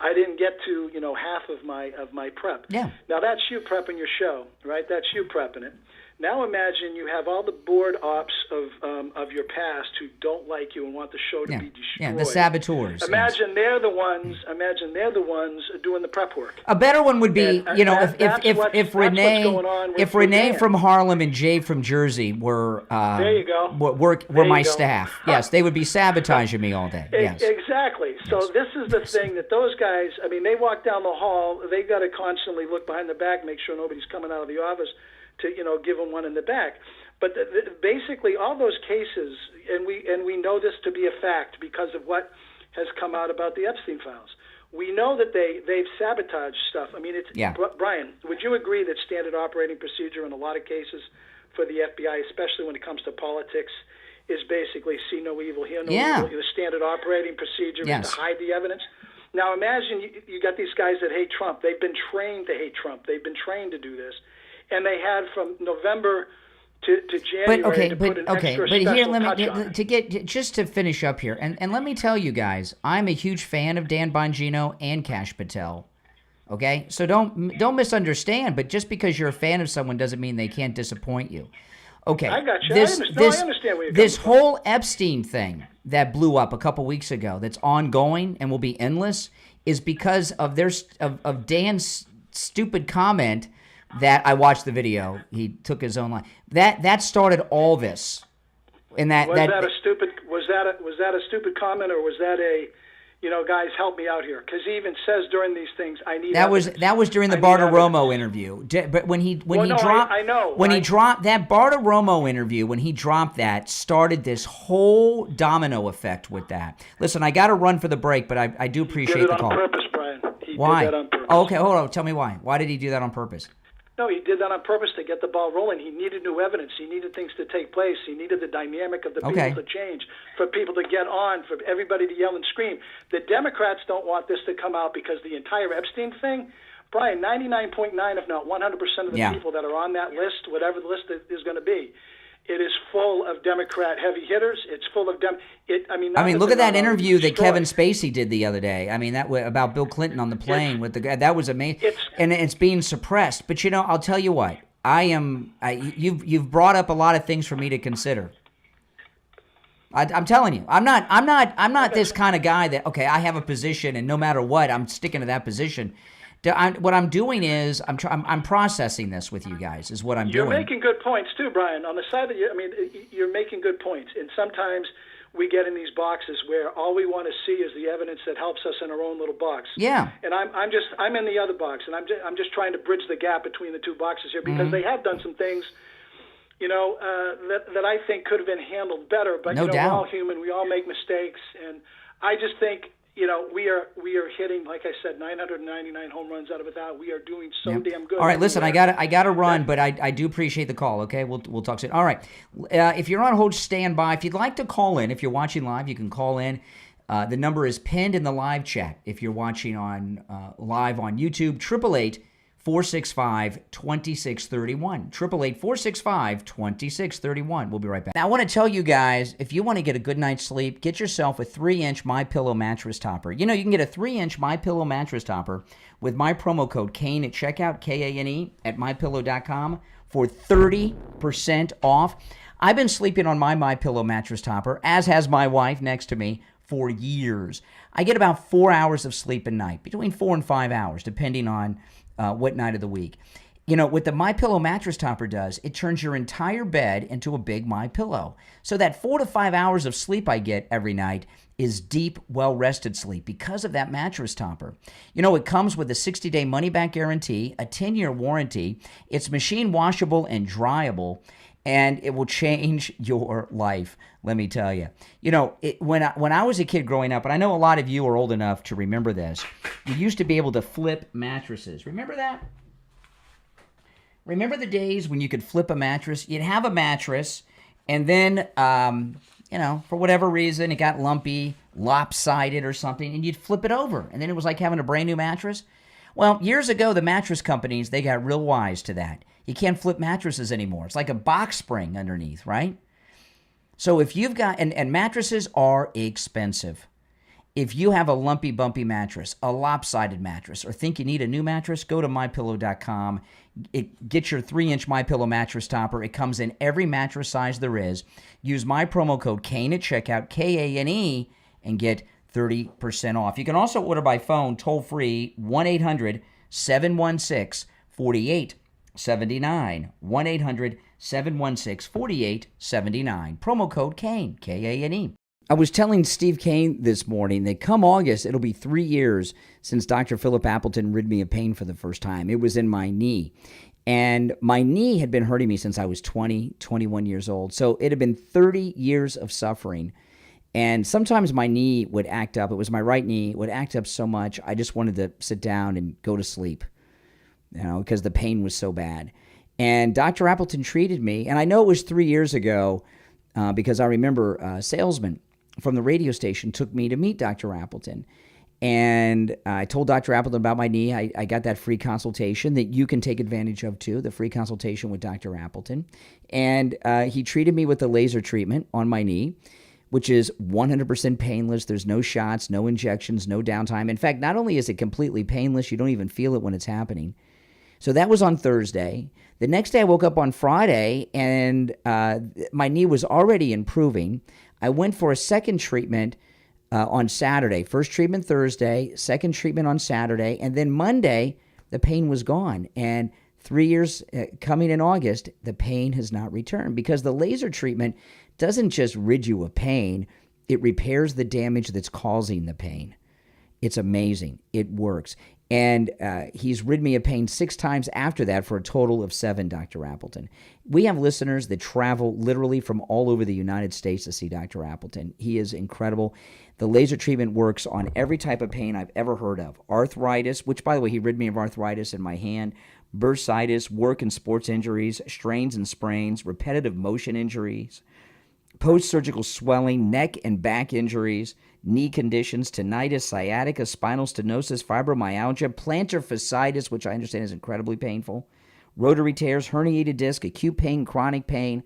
I didn't get to half of my prep. Yeah. Now that's you prepping your show, right? That's you prepping it. Now imagine you have all the board ops of your past who don't like you and want the show to be destroyed. Yeah, the saboteurs. Imagine they're the ones. Imagine they're the ones doing the prep work. A better one would be, if Renee from Harlem and Jay from Jersey were there you go. were my staff. Yes, they would be sabotaging me all day. Yes. Exactly. So this is the thing that those guys. I mean, they walk down the hall. They got to constantly look behind the back, make sure nobody's coming out of the office to give them one in the back. But basically all those cases, and we know this to be a fact because of what has come out about the Epstein files. We know that they've sabotaged stuff. I mean, Brian, would you agree that standard operating procedure in a lot of cases for the FBI, especially when it comes to politics, is basically see no evil, hear no evil? The standard operating procedure is to hide the evidence. Now imagine you got these guys that hate Trump. They've been trained to hate Trump. They've been trained to do this. And they had from November to January to put an extra special touch on it. Just to finish up here, and let me tell you guys, I'm a huge fan of Dan Bongino and Kash Patel. Okay, so don't misunderstand. But just because you're a fan of someone doesn't mean they can't disappoint you. Okay, I got you. I understand where you're this coming whole Epstein thing that blew up a couple weeks ago, that's ongoing and will be endless, is because of Dan's stupid comment. That I watched the video. He took his own life. That started all this. And was that a stupid comment, or was that a guys, help me out here? Because he even says during these things, I need evidence. That was during the Bartiromo interview. But when he dropped that Bartiromo interview, when he dropped that, started this whole domino effect with that. Listen, I got to run for the break, but I do appreciate the call. He did it on purpose, Brian. Why? Did that on purpose. Oh, okay, hold on. Tell me why. Why did he do that on purpose? No, he did that on purpose to get the ball rolling. He needed new evidence. He needed things to take place. He needed the dynamic of the people to change, for people to get on, for everybody to yell and scream. The Democrats don't want this to come out because the entire Epstein thing, Brian, 99.9, if not 100% of the people that are on that list, whatever the list is going to be, it is full of Democrat heavy hitters. It's full of look at that interview that Kevin Spacey did the other day. I mean, that about Bill Clinton on the plane with the guy. That was amazing, and it's being suppressed. But I'll tell you what. You've brought up a lot of things for me to consider. I'm telling you, I'm not this kind of guy that I have a position and no matter what, I'm sticking to that position. What I'm doing is I'm processing this with you guys. Is what I'm doing. You're making good points too, Brian. On the side that you're making good points, and sometimes we get in these boxes where all we want to see is the evidence that helps us in our own little box. Yeah. And I'm in the other box, and I'm just trying to bridge the gap between the two boxes here because they have done some things, that I think could have been handled better. But no doubt. We're all human. We all make mistakes, and I just think. We are hitting, like I said, 999 home runs out of 1,000. We are doing so damn good. All right, listen, I got to run, but I do appreciate the call. Okay, we'll talk soon. All right, if you're on hold, stand by. If you'd like to call in, if you're watching live, you can call in. The number is pinned in the live chat. If you're watching on live on YouTube, 888-465-2631. 888-465-2631. We'll be right back. Now, I want to tell you guys, if you want to get a good night's sleep, get yourself a 3-inch MyPillow mattress topper. You can get a 3-inch MyPillow mattress topper with my promo code Kane at checkout, Kane, at mypillow.com for 30% off. I've been sleeping on my MyPillow mattress topper, as has my wife next to me, for years. I get about 4 hours of sleep a night, between 4 and 5 hours, depending on what night of the week. What the MyPillow mattress topper does, it turns your entire bed into a big MyPillow. So that 4 to 5 hours of sleep I get every night is deep, well-rested sleep because of that mattress topper. It comes with a 60-day money-back guarantee, a 10-year warranty. It's machine washable and dryable, and it will change your life, let me tell you. When I was a kid growing up, and I know a lot of you are old enough to remember this, you used to be able to flip mattresses. Remember that? Remember the days when you could flip a mattress? You'd have a mattress, and then, for whatever reason, it got lumpy, lopsided or something, and you'd flip it over, and then it was like having a brand new mattress. Well, years ago, the mattress companies, they got real wise to that. You can't flip mattresses anymore. It's like a box spring underneath, right? So if you've got, and mattresses are expensive. If you have a lumpy, bumpy mattress, a lopsided mattress, or think you need a new mattress, go to MyPillow.com. Get your 3-inch MyPillow mattress topper. It comes in every mattress size there is. Use my promo code Kane at checkout, Kane, and get 30% off. You can also order by phone, toll-free, 1-800-716-4879. 1-800-716-4879. Promo code Kane, Kane. I was telling Steve Kane this morning that come August, it'll be 3 years since Dr. Philip Appleton rid me of pain for the first time. It was in my knee. And my knee had been hurting me since I was 20, 21 years old. So it had been 30 years of suffering. And sometimes my knee would act up. It was my right knee. It would act up so much, I just wanted to sit down and go to sleep, because the pain was so bad. And Dr. Appleton treated me. And I know it was 3 years ago because I remember a salesman from the radio station took me to meet Dr. Appleton. And I told Dr. Appleton about my knee. I got that free consultation that you can take advantage of too, the free consultation with Dr. Appleton. And he treated me with the laser treatment on my knee, which is 100% painless. There's no shots, no injections, no downtime. In fact, not only is it completely painless, you don't even feel it when it's happening. So that was on Thursday. The next day I woke up on Friday and my knee was already improving. I went for a second treatment on Saturday. First treatment Thursday, second treatment on Saturday, and then Monday the pain was gone. And 3 years coming in August, the pain has not returned because the laser treatment doesn't just rid you of pain, it repairs the damage that's causing the pain. It's amazing. It works. And he's rid me of pain 6 times after that for a total of 7, Dr. Appleton. We have listeners that travel literally from all over the United States to see Dr. Appleton. He is incredible. The laser treatment works on every type of pain I've ever heard of. Arthritis, which, by the way, he rid me of arthritis in my hand, bursitis, work and sports injuries, strains and sprains, repetitive motion injuries, post-surgical swelling, neck and back injuries, knee conditions, tinnitus, sciatica, spinal stenosis, fibromyalgia, plantar fasciitis, which I understand is incredibly painful, rotary tears, herniated disc, acute pain, chronic pain,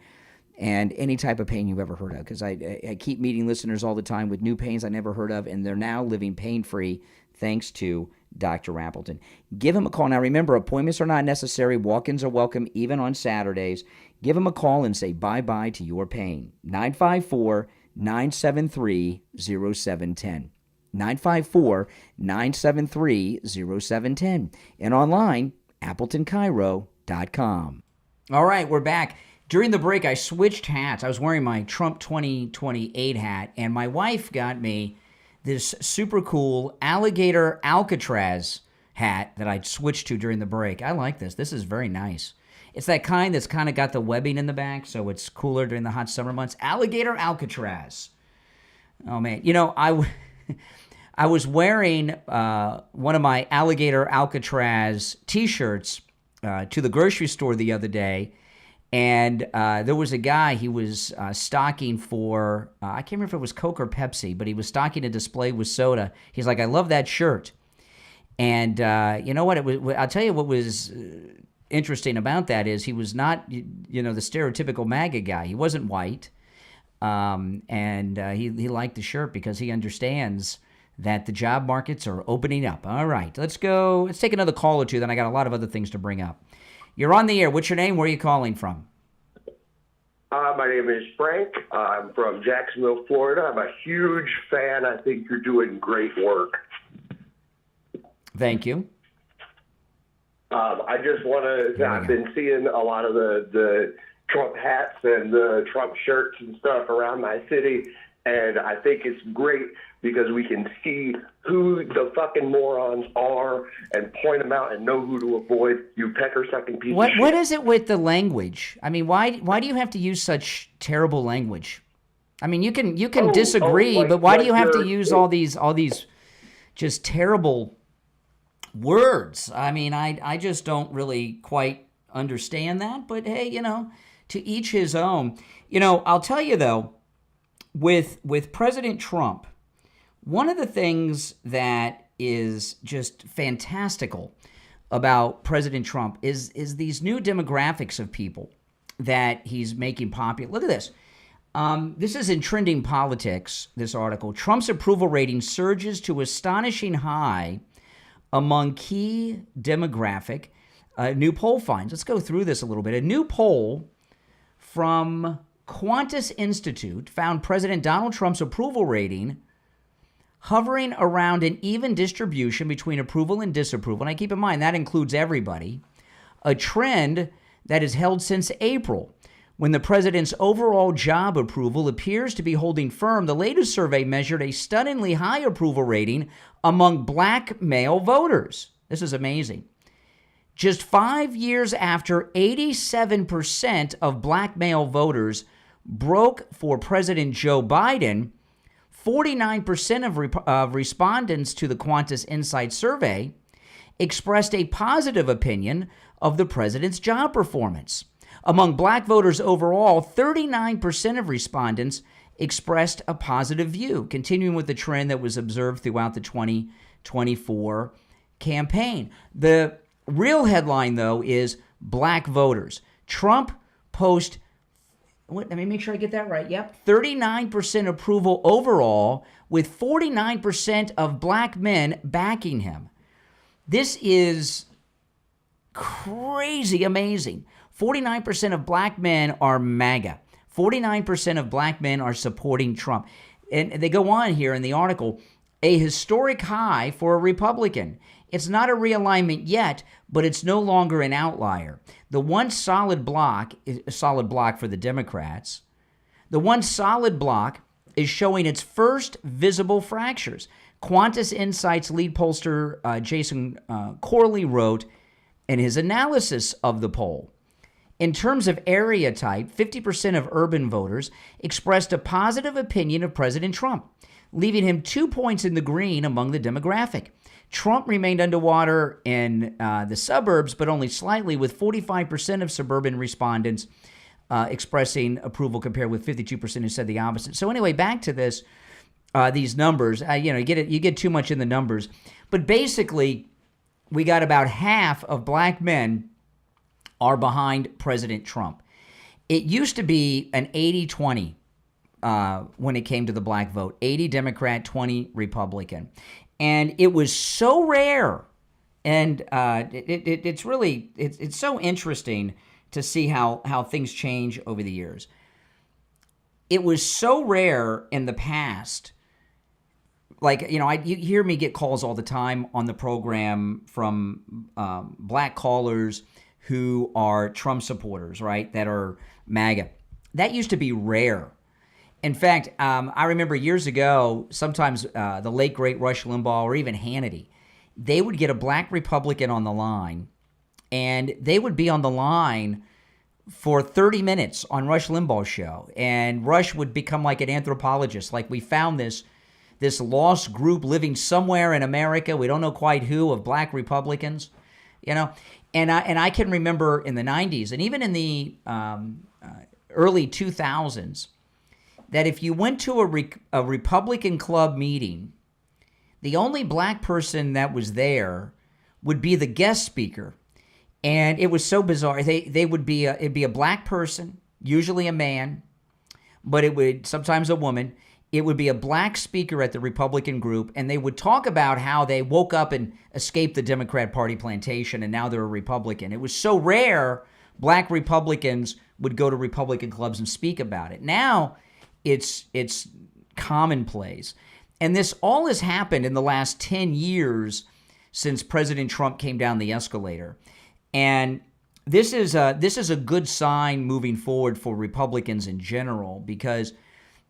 and any type of pain you've ever heard of. Because I keep meeting listeners all the time with new pains I never heard of, and they're now living pain-free thanks to Dr. Appleton. Give him a call. Now, remember, appointments are not necessary. Walk-ins are welcome, even on Saturdays. Give him a call and say bye-bye to your pain. 954-973-0710. 954-973-0710. And online, AppletonChiro.com. All right, we're back. During the break, I switched hats. I was wearing my Trump 2028 hat, and my wife got me this super cool alligator Alcatraz hat that I switched to during the break. I like this. This is very nice. It's that kind that's kind of got the webbing in the back, so it's cooler during the hot summer months. Alligator Alcatraz. Oh, man. You know, I was wearing one of my alligator Alcatraz T-shirts to the grocery store the other day, and there was a guy, he was stocking for, I can't remember if it was Coke or Pepsi, but he was stocking a display with soda. He's like, I love that shirt. And you know what? I'll tell you what was interesting about that is he was not, the stereotypical MAGA guy. He wasn't white. And he liked the shirt because he understands that the job markets are opening up. All right, let's take another call or two, then I got a lot of other things to bring up. You're on the air. What's your name? Where are you calling from? My name is Frank. I'm from Jacksonville, Florida. I'm a huge fan. I think you're doing great work. Thank you. I just want to, I've been seeing a lot of the Trump hats and the Trump shirts and stuff around my city, and I think it's great because we can see who the fucking morons are and point them out and know who to avoid, you pecker-sucking piece of shit. What is it with the language? I mean, why do you have to use such terrible language? I mean, you can disagree, but why do you have to use all these just terrible words? I mean, I just don't really quite understand that, but hey, to each his own. I'll tell you though, with President Trump, one of the things that is just fantastical about President Trump is these new demographics of people that he's making popular. Look at this. This is in Trending Politics, this article. Trump's approval rating surges to astonishing high among key demographic. New poll finds. Let's go through this a little bit. A new poll from Qantas Institute found President Donald Trump's approval rating hovering around an even distribution between approval and disapproval. And I keep in mind, that includes everybody. A trend that has held since April, when the president's overall job approval appears to be holding firm. The latest survey measured a stunningly high approval rating among black male voters. This is amazing. Just 5 years after 87% of black male voters broke for President Joe Biden, 49% of respondents to the Qantas Insight survey expressed a positive opinion of the president's job performance. Among black voters overall, 39% of respondents expressed a positive view, continuing with the trend that was observed throughout the 2024 campaign. The real headline, though, is black voters. Trump post, let me make sure I get that right. Yep, 39% approval overall, with 49% of black men backing him. This is crazy amazing. 49% of black men are MAGA. 49% of black men are supporting Trump. And they go on here in the article, a historic high for a Republican. It's not a realignment yet, but it's no longer an outlier. The one solid block for the Democrats. The one solid block is showing its first visible fractures. Qantas Insight's lead pollster Jason Corley wrote in his analysis of the poll, in terms of area type, 50% of urban voters expressed a positive opinion of President Trump, leaving him 2 points in the green among the demographic. Trump remained underwater in the suburbs, but only slightly, with 45% of suburban respondents expressing approval compared with 52% who said the opposite. So anyway, back to this, these numbers. You get too much in the numbers, but basically, we got about half of black men are behind President Trump. It used to be an 80-20 when it came to the black vote, 80 Democrat, 20 Republican. And it was so rare, and it's so interesting to see how things change over the years. It was so rare in the past. Like, you hear me get calls all the time on the program from black callers who are Trump supporters, right, that are MAGA. That used to be rare. In fact, I remember years ago, sometimes the late, great Rush Limbaugh or even Hannity, they would get a black Republican on the line, and they would be on the line for 30 minutes on Rush Limbaugh's show. And Rush would become like an anthropologist. Like, we found this lost group living somewhere in America, we don't know quite who, of black Republicans, And I can remember in the 90s and even in the early 2000s, that if you went to a Republican club meeting, the only black person that was there would be the guest speaker. And it was so bizarre. They would be it'd be a black person, usually a man, but it would sometimes a woman. It would be a black speaker at the Republican group, and they would talk about how they woke up and escaped the Democrat Party plantation, and now they're a Republican. It was so rare black Republicans would go to Republican clubs and speak about it. Now it's commonplace. And this all has happened in the last 10 years since President Trump came down the escalator. And this is a good sign moving forward for Republicans in general, because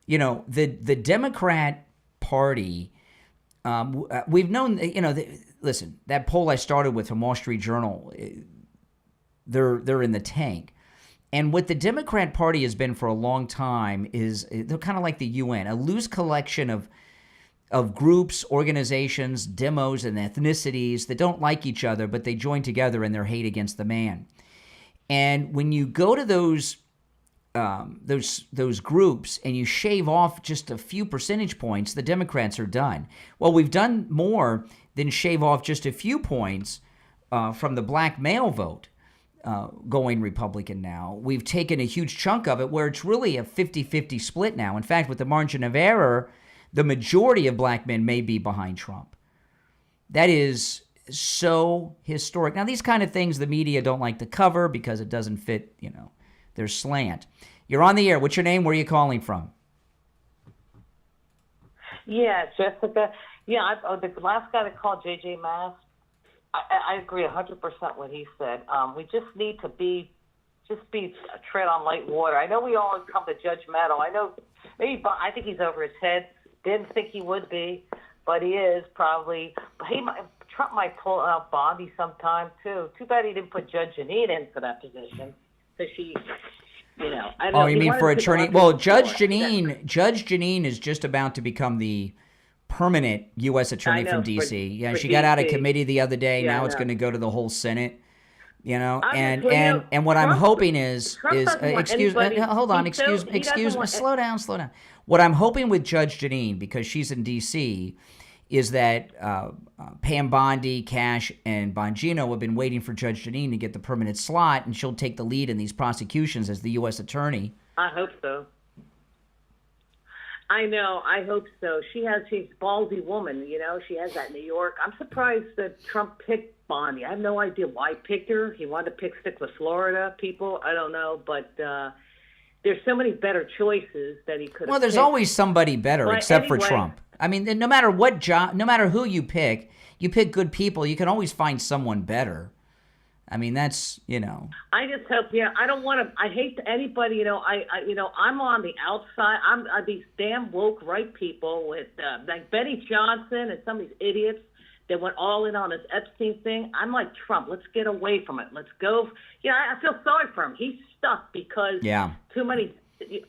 the Democrat Party, we've known, listen, that poll I started with from Wall Street Journal, they're in the tank. And what the Democrat Party has been for a long time is they're kind of like the UN, a loose collection of groups, organizations, demos, and ethnicities that don't like each other, but they join together in their hate against the man. And when you go to those groups and you shave off just a few percentage points, the Democrats are done. Well, we've done more than shave off just a few points from the black male vote going Republican now. We've taken a huge chunk of it where it's really a 50-50 split now. In fact, with the margin of error, the majority of black men may be behind Trump. That is so historic. Now, these kind of things the media don't like to cover because it doesn't fit, their slant. You're on the air. What's your name? Where are you calling from? Yeah, Jessica. Yeah, the last guy that called J.J. Mass, I agree 100% what he said. We just need to tread on light water. I know we always come to judgmental. I think he's over his head. Didn't think he would be, but he is probably. Trump might pull out Bondi sometime too. Too bad he didn't put Judge Janine in for that position. So she, I don't know. Oh, you mean for attorney? Well, Judge Janine is just about to become the permanent U.S. attorney from D.C. For she got out of committee the other day. Now it's going to go to the whole Senate. And what I'm hoping is excuse me, hold on, excuse me, slow down. What I'm hoping with Judge Janine, because she's in D.C., is that Pam Bondi, Cash, and Bongino have been waiting for Judge Janine to get the permanent slot, and she'll take the lead in these prosecutions as the U.S. attorney. I hope so. I know. I hope so. She's a ballsy woman, She has that in New York. I'm surprised that Trump picked Bondi. I have no idea why he picked her. He wanted to stick with Florida people. I don't know, but there's so many better choices that he could have Well, there's picked. Always somebody better, except for Trump. I mean, no matter what job, no matter who you pick good people. You can always find someone better. I mean, that's, I just hope, I don't want to, I hate anybody, I'm on the outside. I'm these damn woke right people with, like Benny Johnson and some of these idiots that went all in on this Epstein thing. I'm like Trump. Let's get away from it. Let's go. I feel sorry for him. He's stuck because too many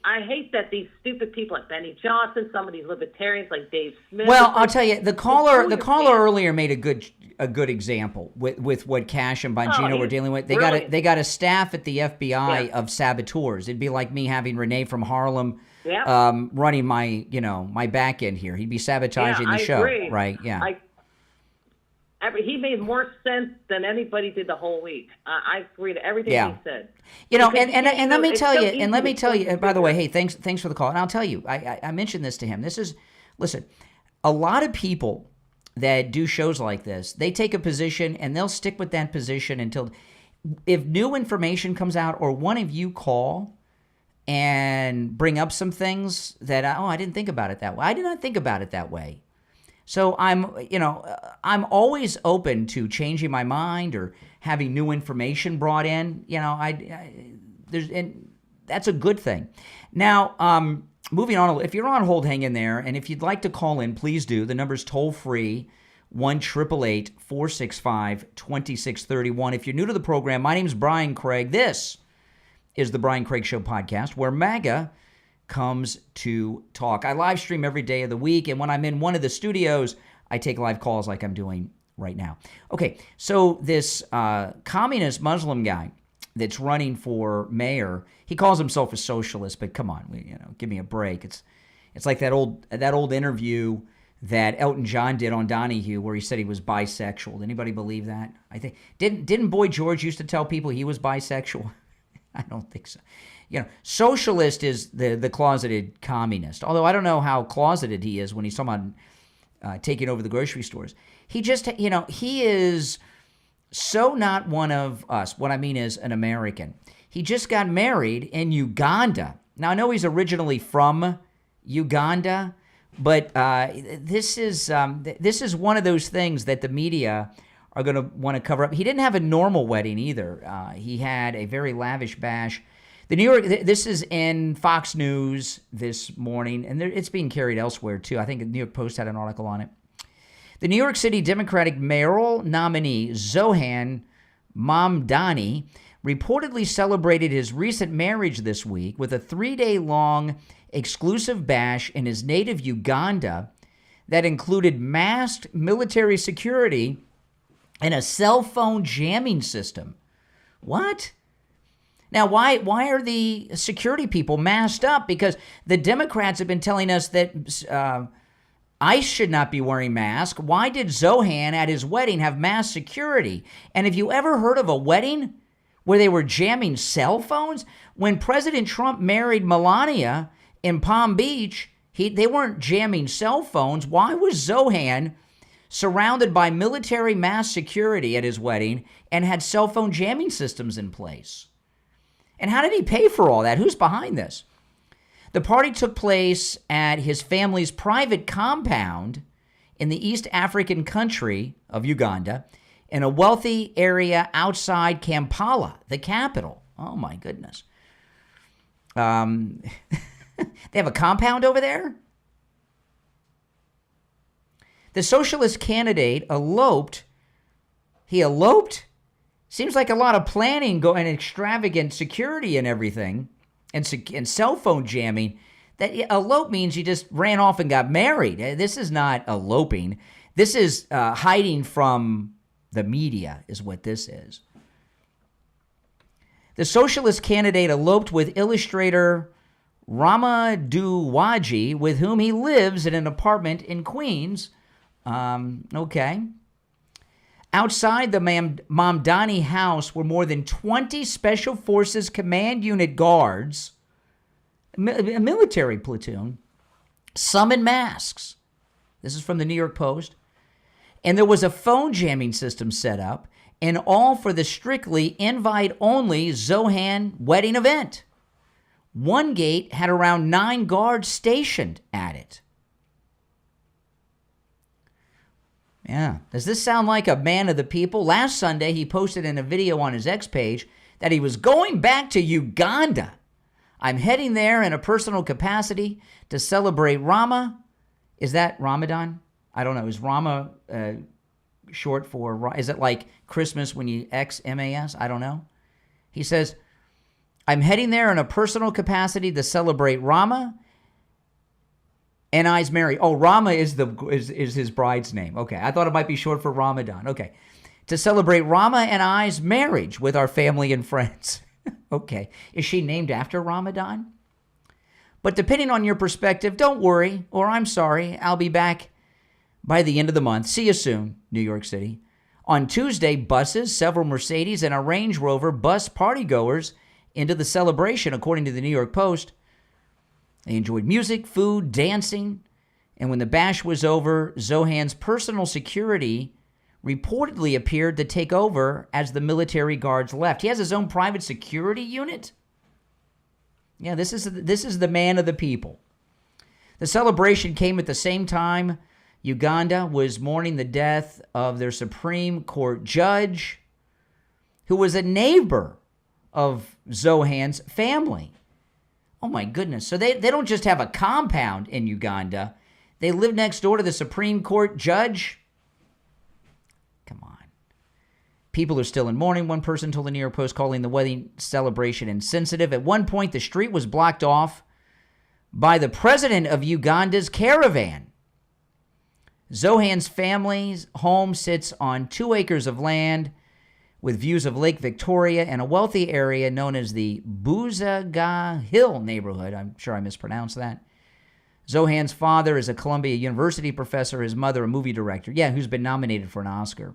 I hate that these stupid people like Benny Johnson, some of these libertarians like Dave Smith. Well, I'll tell you, the caller earlier made a good example with what Cash and Bongino were dealing with. They got a staff at the FBI of saboteurs. It'd be like me having Renee from Harlem running my back end here. He'd be sabotaging the show, agree. right? Yeah. He made more sense than anybody did the whole week. I agree to everything he said. And let me tell you, and by the way, hey, thanks for the call. And I'll tell you, I mentioned this to him. Listen, a lot of people that do shows like this, they take a position and they'll stick with that position until, if new information comes out or one of you call and bring up some things that, I didn't think about it that way. I did not think about it that way. So I'm always open to changing my mind or having new information brought in. And that's a good thing. Now, moving on, if you're on hold, hang in there. And if you'd like to call in, please do. The number's toll free, 1-888-465-2631. If you're new to the program, my name's Brian Craig. This is the Brian Craig Show podcast, where MAGA comes to talk. I live stream every day of the week, and when I'm in one of the studios, I take live calls like I'm doing right now. Okay, so this communist Muslim guy that's running for mayor, he calls himself a socialist, but come on, give me a break. It's like that old interview that Elton John did on Donahue where he said he was bisexual. Did anybody believe that? I think didn't Boy George used to tell people he was bisexual? I don't think so. Socialist is the closeted communist. Although I don't know how closeted he is when he's talking about taking over the grocery stores. He just, he is so not one of us. What I mean is an American. He just got married in Uganda. Now, I know he's originally from Uganda, but this is one of those things that the media are going to want to cover up. He didn't have a normal wedding either. He had a very lavish bash. This is in Fox News this morning, and it's being carried elsewhere too. I think the New York Post had an article on it. The New York City Democratic mayoral nominee, Zohan Mamdani, reportedly celebrated his recent marriage this week with a 3-day-long exclusive bash in his native Uganda that included masked military security and a cell phone jamming system. What? Now, why are the security people masked up? Because the Democrats have been telling us that ICE should not be wearing masks. Why did Zohan at his wedding have masked security? And have you ever heard of a wedding where they were jamming cell phones? When President Trump married Melania in Palm Beach, they weren't jamming cell phones. Why was Zohan surrounded by military masked security at his wedding and had cell phone jamming systems in place? And how did he pay for all that? Who's behind this? The party took place at his family's private compound in the East African country of Uganda, in a wealthy area outside Kampala, the capital. Oh, my goodness. They have a compound over there? The socialist candidate eloped. He eloped? Seems like a lot of planning and extravagant security and everything, and cell phone jamming. That elope means you just ran off and got married. This is not eloping. This is hiding from the media, is what this is. The socialist candidate eloped with illustrator Rama Duwaji, with whom he lives in an apartment in Queens. Okay. Outside the Mamdani house were more than 20 Special Forces Command Unit guards, a military platoon, some in masks. This is from the New York Post. And there was a phone jamming system set up, and all for the strictly invite-only Zohan wedding event. One gate had around 9 guards stationed at it. Yeah. Does this sound like a man of the people? Last Sunday, he posted in a video on his X page that he was going back to Uganda. I'm heading there in a personal capacity to celebrate Rama. Is that Ramadan? I don't know. Is Rama short for, is it like Christmas when you X-M-A-S? I don't know. He says, I'm heading there in a personal capacity to celebrate Rama and I's marriage. Oh, Rama is his bride's name. Okay, I thought it might be short for Ramadan. Okay, to celebrate Rama and I's marriage with our family and friends. Okay, is she named after Ramadan? But depending on your perspective, don't worry, or I'm sorry, I'll be back by the end of the month. See you soon, New York City. On Tuesday, buses, several Mercedes, and a Range Rover bus partygoers into the celebration, according to the New York Post. They enjoyed music, food, dancing, and when the bash was over, Zohan's personal security reportedly appeared to take over as the military guards left. He has his own private security unit? Yeah, this is the man of the people. The celebration came at the same time Uganda was mourning the death of their Supreme Court judge, who was a neighbor of Zohan's family. Oh my goodness. So they don't just have a compound in Uganda. They live next door to the Supreme Court judge. Come on. People are still in mourning. One person told the New York Post, calling the wedding celebration insensitive. At one point, the street was blocked off by the president of Uganda's caravan. Zohan's family's home sits on 2 acres of land with views of Lake Victoria and a wealthy area known as the Buzaga Hill neighborhood. I'm sure I mispronounced that. Zohan's father is a Columbia University professor, his mother a movie director, who's been nominated for an Oscar.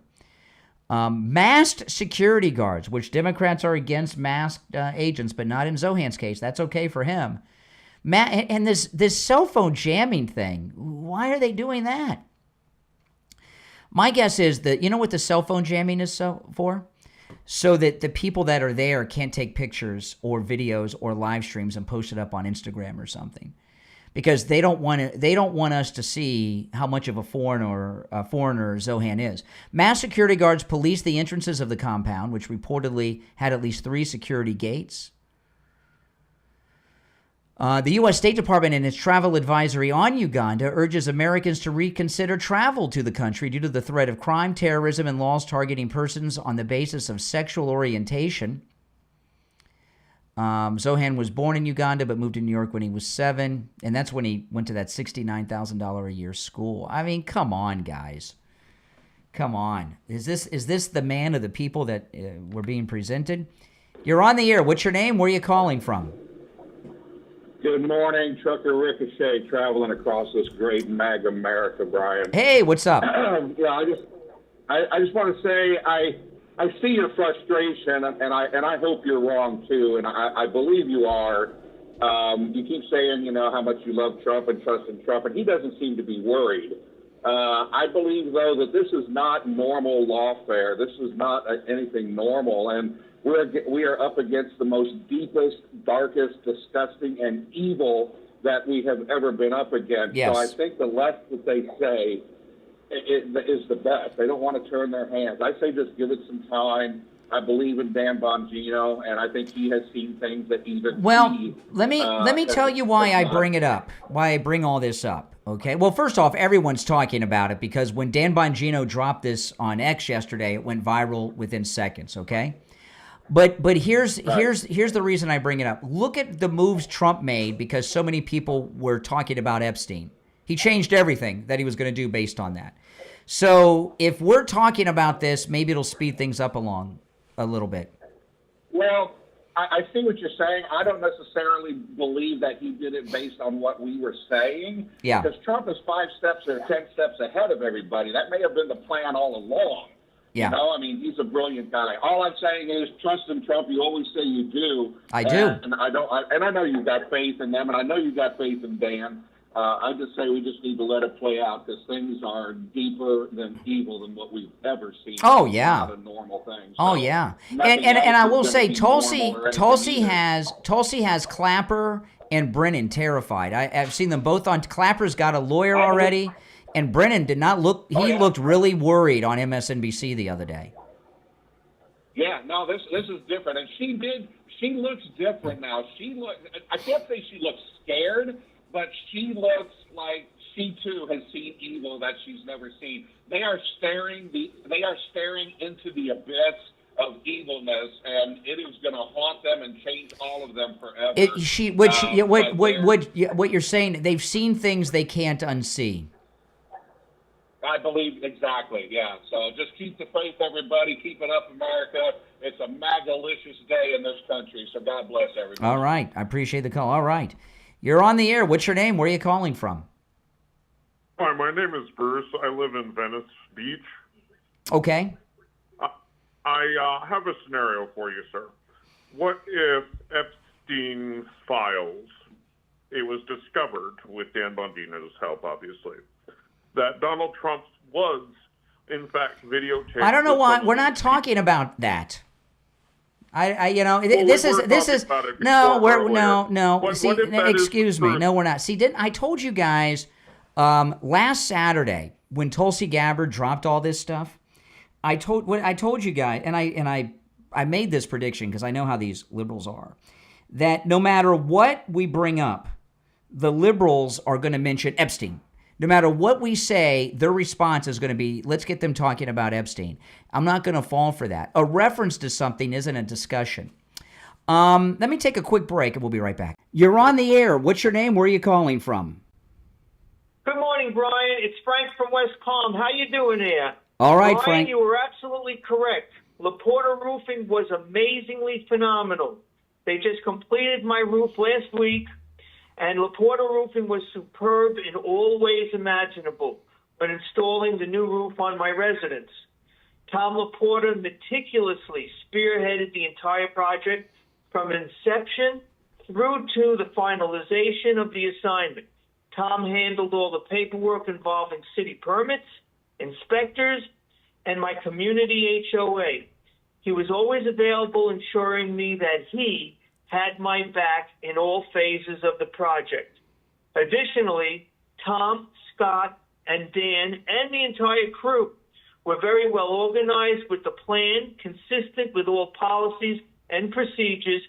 Masked security guards, which Democrats are against masked agents, but not in Zohan's case. That's okay for him. And this cell phone jamming thing, why are they doing that? My guess is that, you know what the cell phone jamming is for? So that the people that are there can't take pictures or videos or live streams and post it up on Instagram or something. Because they don't want us to see how much of a foreigner Zohan is. Mass security guards policed the entrances of the compound, which reportedly had at least 3 security gates. The U.S. State Department, in its travel advisory on Uganda, urges Americans to reconsider travel to the country due to the threat of crime, terrorism, and laws targeting persons on the basis of sexual orientation. Zohan was born in Uganda but moved to New York when he was 7, and that's when he went to that $69,000 a year school. I mean, come on, guys. Come on. Is this the man of the people that we're being presented? You're on the air. What's your name? Where are you calling from? Good morning, Trucker Ricochet, traveling across this great MAGA America, Brian. Hey, what's up? I just want to say I see your frustration, and I hope you're wrong too, and I believe you are. You keep saying, how much you love Trump and trust in Trump, and he doesn't seem to be worried. I believe, though, that this is not normal lawfare. This is not anything normal, and we are up against the most deepest, darkest, disgusting, and evil that we have ever been up against. Yes. So I think the less that they say is the best. They don't want to turn their hands. I say just give it some time. I believe in Dan Bongino, and I think he has seen things that even let me tell you why I bring it up, why I bring all this up. Okay. Well, first off, everyone's talking about it because when Dan Bongino dropped this on X yesterday, it went viral within seconds. Okay. But here's the reason I bring it up. Look at the moves Trump made because so many people were talking about Epstein. He changed everything that he was going to do based on that. So if we're talking about this, maybe it'll speed things up along a little bit. Well, I see what you're saying. I don't necessarily believe that he did it based on what we were saying. Yeah. Because Trump is 5 steps or 10 steps ahead of everybody. That may have been the plan all along. Yeah. He's a brilliant guy. All I'm saying is trust in Trump. You always say you do. I do. And I know you've got faith in them, and I know you've got faith in Dan. I just say we just need to let it play out because things are deeper than evil than what we've ever seen. Oh, yeah. It's not a normal thing. Oh, yeah. And I will say Tulsi has Clapper and Brennan terrified. I've seen them both on. Clapper's got a lawyer already. And Brennan did not look, he looked really worried on MSNBC the other day. Yeah, no, this is different. And she looks different now. I can't say she looks scared, but she looks like she too has seen evil that she's never seen. They are staring into the abyss of evil illness, and it is going to haunt them and change all of them forever. What you're saying, they've seen things they can't unsee. I believe exactly, yeah. So just keep the faith, everybody. Keep it up, America. It's a MAGA-licious day in this country, so God bless everybody. All right. I appreciate the call. All right. You're on the air. What's your name? Where are you calling from? Hi, my name is Bruce. I live in Venice Beach. Okay. I have a scenario for you, sir. What if Epstein's files, it was discovered with Dan Bongino's help, obviously, that Donald Trump was, in fact, videotaped? I don't know why. We're not talking about that. This is no. See, excuse me. No, we're not. See, I told you guys last Saturday when Tulsi Gabbard dropped all this stuff. I told you guys, and I made this prediction because I know how these liberals are, that no matter what we bring up, the liberals are going to mention Epstein. No matter what we say, their response is going to be, let's get them talking about Epstein. I'm not going to fall for that. A reference to something isn't a discussion. Let me take a quick break and we'll be right back. You're on the air. What's your name? Where are you calling from? Good morning, Brian. It's Frank from West Palm. How you doing here? All right, Brian, Frank. You were absolutely correct. Leaporta Roofing was amazingly phenomenal. They just completed my roof last week. And Leaporta Roofing was superb in all ways imaginable when installing the new roof on my residence. Tom Leaporta meticulously spearheaded the entire project from inception through to the finalization of the assignment. Tom handled all the paperwork involving city permits, inspectors, and my community HOA. He was always available, ensuring me that he had my back in all phases of the project. Additionally, Tom, Scott, and Dan, and the entire crew were very well organized with the plan, consistent with all policies and procedures,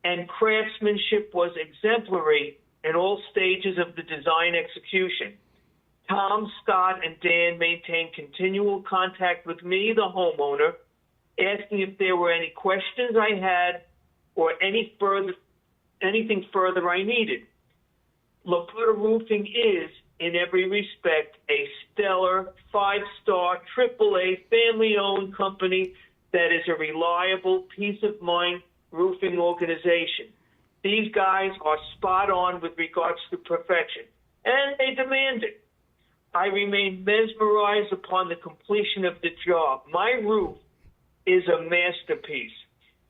and craftsmanship was exemplary in all stages of the design execution. Tom, Scott, and Dan maintained continual contact with me, the homeowner, asking if there were any questions I had or anything further I needed. Leaporta Roofing is, in every respect, a stellar, 5-star, AAA, family-owned company that is a reliable, peace-of-mind roofing organization. These guys are spot on with regards to perfection, and they demand it. I remain mesmerized upon the completion of the job. My roof is a masterpiece.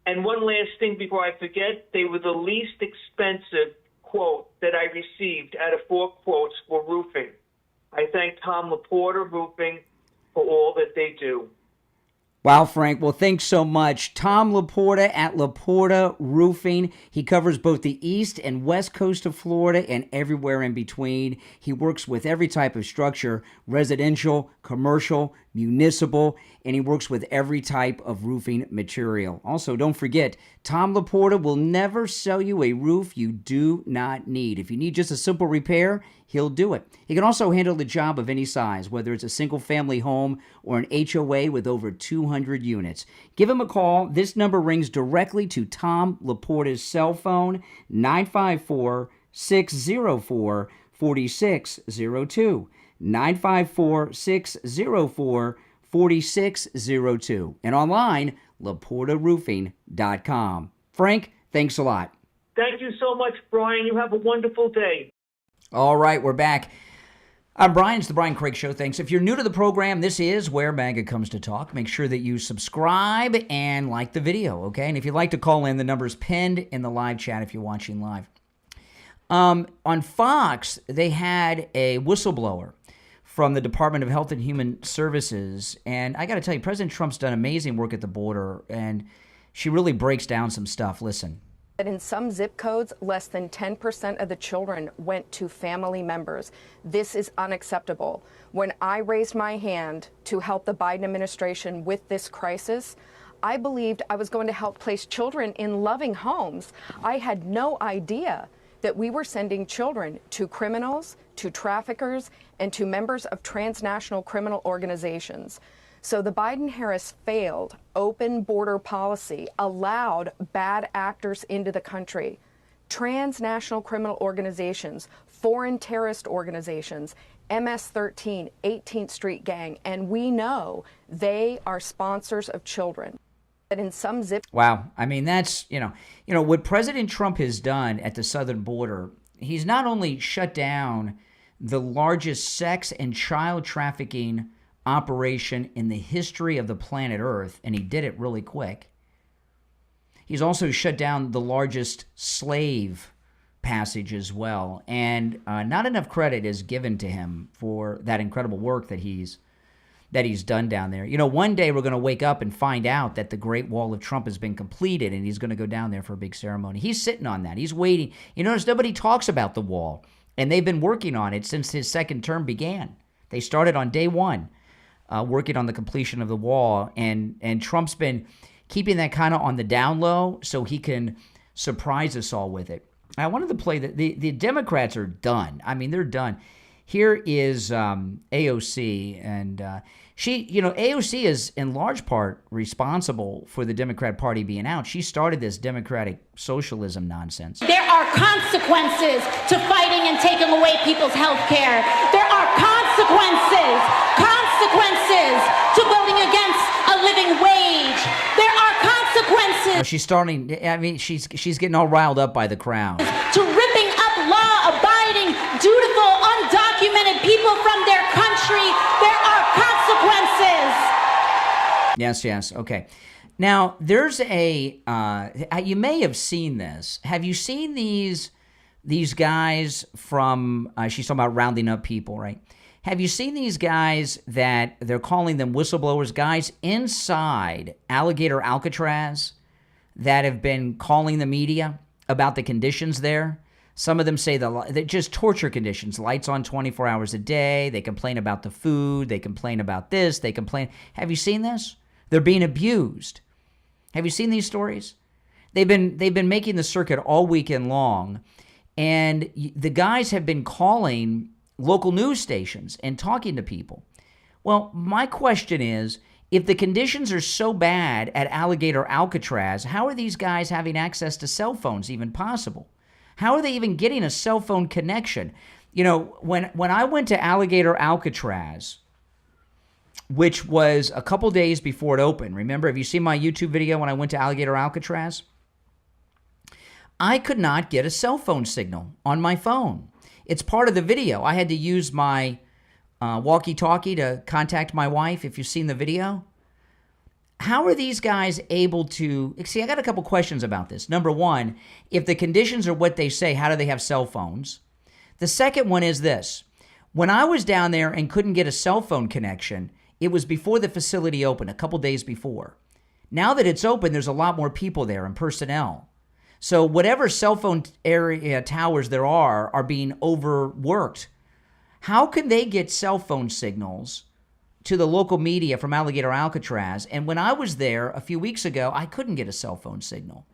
And one last thing before I forget, they were the least expensive quote that I received out of 4 quotes for roofing. I thank Tom Leaporta Roofing for all that they do. Wow, Frank. Well, thanks so much. Tom Leaporta at Leaporta Roofing. He covers both the east and west coast of Florida and everywhere in between. He works with every type of structure, residential, commercial, municipal, and he works with every type of roofing material. Also, don't forget, Tom Leaporta will never sell you a roof you do not need. If you need just a simple repair, he'll do it. He can also handle the job of any size, whether it's a single-family home or an HOA with over 200 units. Give him a call. This number rings directly to Tom Leaporta's cell phone, 954-604-4602. 954-604-4602. And online, LeaportaRoofing.com. Frank, thanks a lot. Thank you so much, Brian. You have a wonderful day. All right, we're back. I'm Brian. It's the Brian Craig Show. Thanks. If you're new to the program, this is where MAGA comes to talk. Make sure that you subscribe and like the video, okay? And if you'd like to call in, the number's pinned in the live chat if you're watching live. On Fox, they had a whistleblower from the Department of Health and Human Services. And I got to tell you, President Trump's done amazing work at the border, and she really breaks down some stuff. Listen. That in some zip codes, less than 10% of the children went to family members. This is unacceptable. When I raised my hand to help the Biden administration with this crisis, I believed I was going to help place children in loving homes. I had no idea that we were sending children to criminals, to traffickers, and to members of transnational criminal organizations. So the Biden-Harris failed open border policy allowed bad actors into the country. Transnational criminal organizations, foreign terrorist organizations, MS-13, 18th Street Gang, and we know they are sponsors of children. That in some zip. Wow. I mean, that's, what President Trump has done at the southern border, he's not only shut down the largest sex and child trafficking operation in the history of the planet Earth, and he did it really quick. He's also shut down the largest slave passage as well, and not enough credit is given to him for that incredible work that he's done down there. One day we're going to wake up and find out that the Great Wall of Trump has been completed, and he's going to go down there for a big ceremony. He's sitting on that. He's waiting. You notice nobody talks about the wall, and they've been working on it since his second term began. They started on day one, working on the completion of the wall, and Trump's been keeping that kind of on the down low so he can surprise us all with it. I wanted to play the Democrats are done. I mean, they're done. Here is AOC, and AOC is in large part responsible for the Democrat Party being out. She started this democratic socialism nonsense. There are consequences to fighting and taking away people's health care. There are consequences to voting against a living wage. There are consequences. She's starting, she's getting all riled up by the crowd. To ripping up law-abiding, dutiful, undocumented people from their country. There are consequences. Yes, okay. Now, there's you may have seen this. Have you seen these guys from, she's talking about rounding up people, right? Have you seen these guys that they're calling them whistleblowers, guys inside Alligator Alcatraz that have been calling the media about the conditions there? Some of them say they're just torture conditions, lights on 24 hours a day. They complain about the food. They complain about this. They complain. Have you seen this? They're being abused. Have you seen these stories? They've been making the circuit all weekend long, and the guys have been calling local news stations and talking to people. Well, my question is, if the conditions are so bad at Alligator Alcatraz, how are these guys having access to cell phones even possible? How are they even getting a cell phone connection? When I went to Alligator Alcatraz, which was a couple days before it opened, remember, have you seen my YouTube video when I went to Alligator Alcatraz? I could not get a cell phone signal on my phone. It's part of the video. I had to use my walkie-talkie to contact my wife, if you've seen the video. How are these guys able to... See, I got a couple questions about this. Number one, if the conditions are what they say, how do they have cell phones? The second one is this. When I was down there and couldn't get a cell phone connection, it was before the facility opened, a couple days before. Now that it's open, there's a lot more people there and personnel. So whatever cell phone area towers there are being overworked. How can they get cell phone signals to the local media from Alligator Alcatraz? And when I was there a few weeks ago, I couldn't get a cell phone signal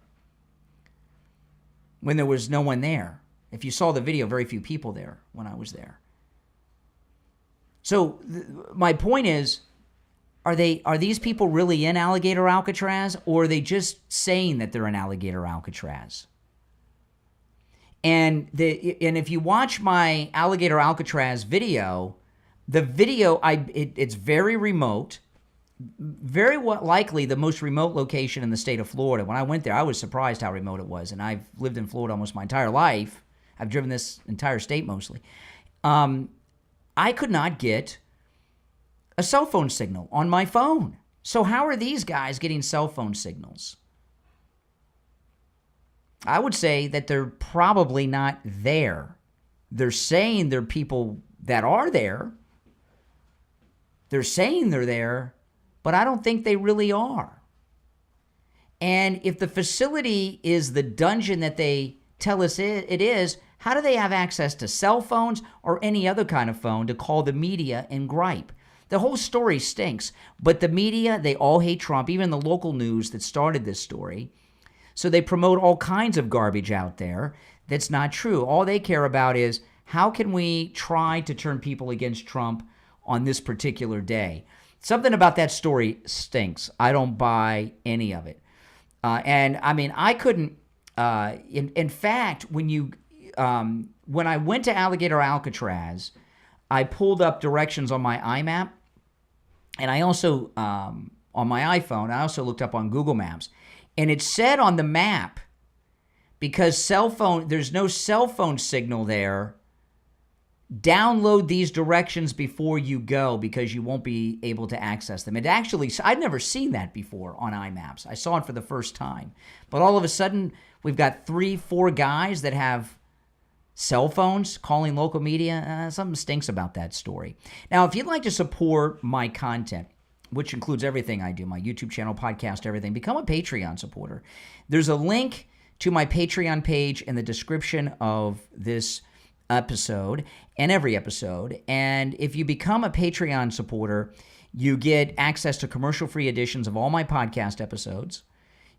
when there was no one there. If you saw the video, very few people there when I was there. So my point is, are these people really in Alligator Alcatraz, or are they just saying that they're in Alligator Alcatraz? And if you watch my Alligator Alcatraz video, it's very remote, very likely the most remote location in the state of Florida. When I went there, I was surprised how remote it was, and I've lived in Florida almost my entire life. I've driven this entire state mostly. I could not get a cell phone signal on my phone. So how are these guys getting cell phone signals? I would say that they're probably not there. They're saying they're people that are there. They're saying they're there, but I don't think they really are. And if the facility is the dungeon that they tell us it is, how do they have access to cell phones or any other kind of phone to call the media and gripe? The whole story stinks, but the media, they all hate Trump, even the local news that started this story. So they promote all kinds of garbage out there that's not true. All they care about is, how can we try to turn people against Trump on this particular day? something about that story stinks. I don't buy any of it. And I mean, I couldn't. In fact, when I went to Alligator Alcatraz, I pulled up directions on my iMap, and I also on my iPhone, I also looked up on Google Maps, and it said on the map, because there's no cell phone signal there, download these directions before you go because you won't be able to access them. It actually, I'd never seen that before on iMaps. I saw it for the first time. But all of a sudden, we've got 3-4 guys that have cell phones calling local media. Something stinks about that story. Now, if you'd like to support my content, which includes everything I do, my YouTube channel, podcast, everything, become a Patreon supporter. There's a link to my Patreon page in the description of this episode and every episode. And if you become a Patreon supporter, you get access to commercial-free editions of all my podcast episodes.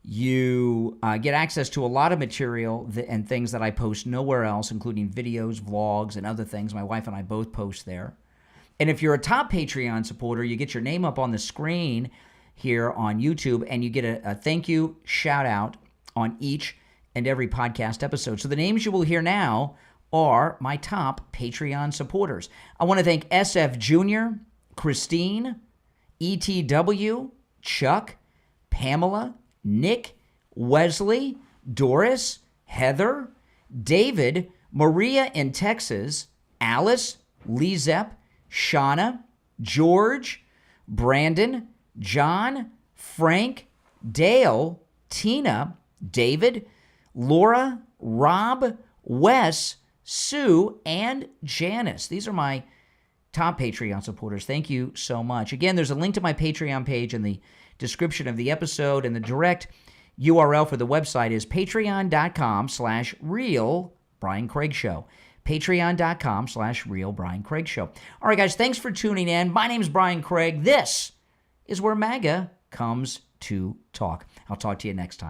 You get access to a lot of material and things that I post nowhere else, including videos, vlogs, and other things. My wife and I both post there. And if you're a top Patreon supporter, you get your name up on the screen here on YouTube, and you get a thank you shout-out on each and every podcast episode. So the names you will hear now are my top Patreon supporters. I want to thank SFjr, Christine, ETW, Chuck, Pamela, Nick, Wesley, Doris, Heather, David, Maria in Texas, Alice, LeeZep, Shawna, George, Brandon, John, Frank, Dale, Tina, David, Laura, Rob, Wes, Sue, and Janice. These are my top Patreon supporters. Thank you so much. Again, there's a link to my Patreon page in the description of the episode, and the direct URL for the website is patreon.com/real Brian Craig Show. Patreon.com/real Brian Craig Show. All right, guys, thanks for tuning in. My name's Brian Craig. This is where MAGA comes to talk. I'll talk to you next time.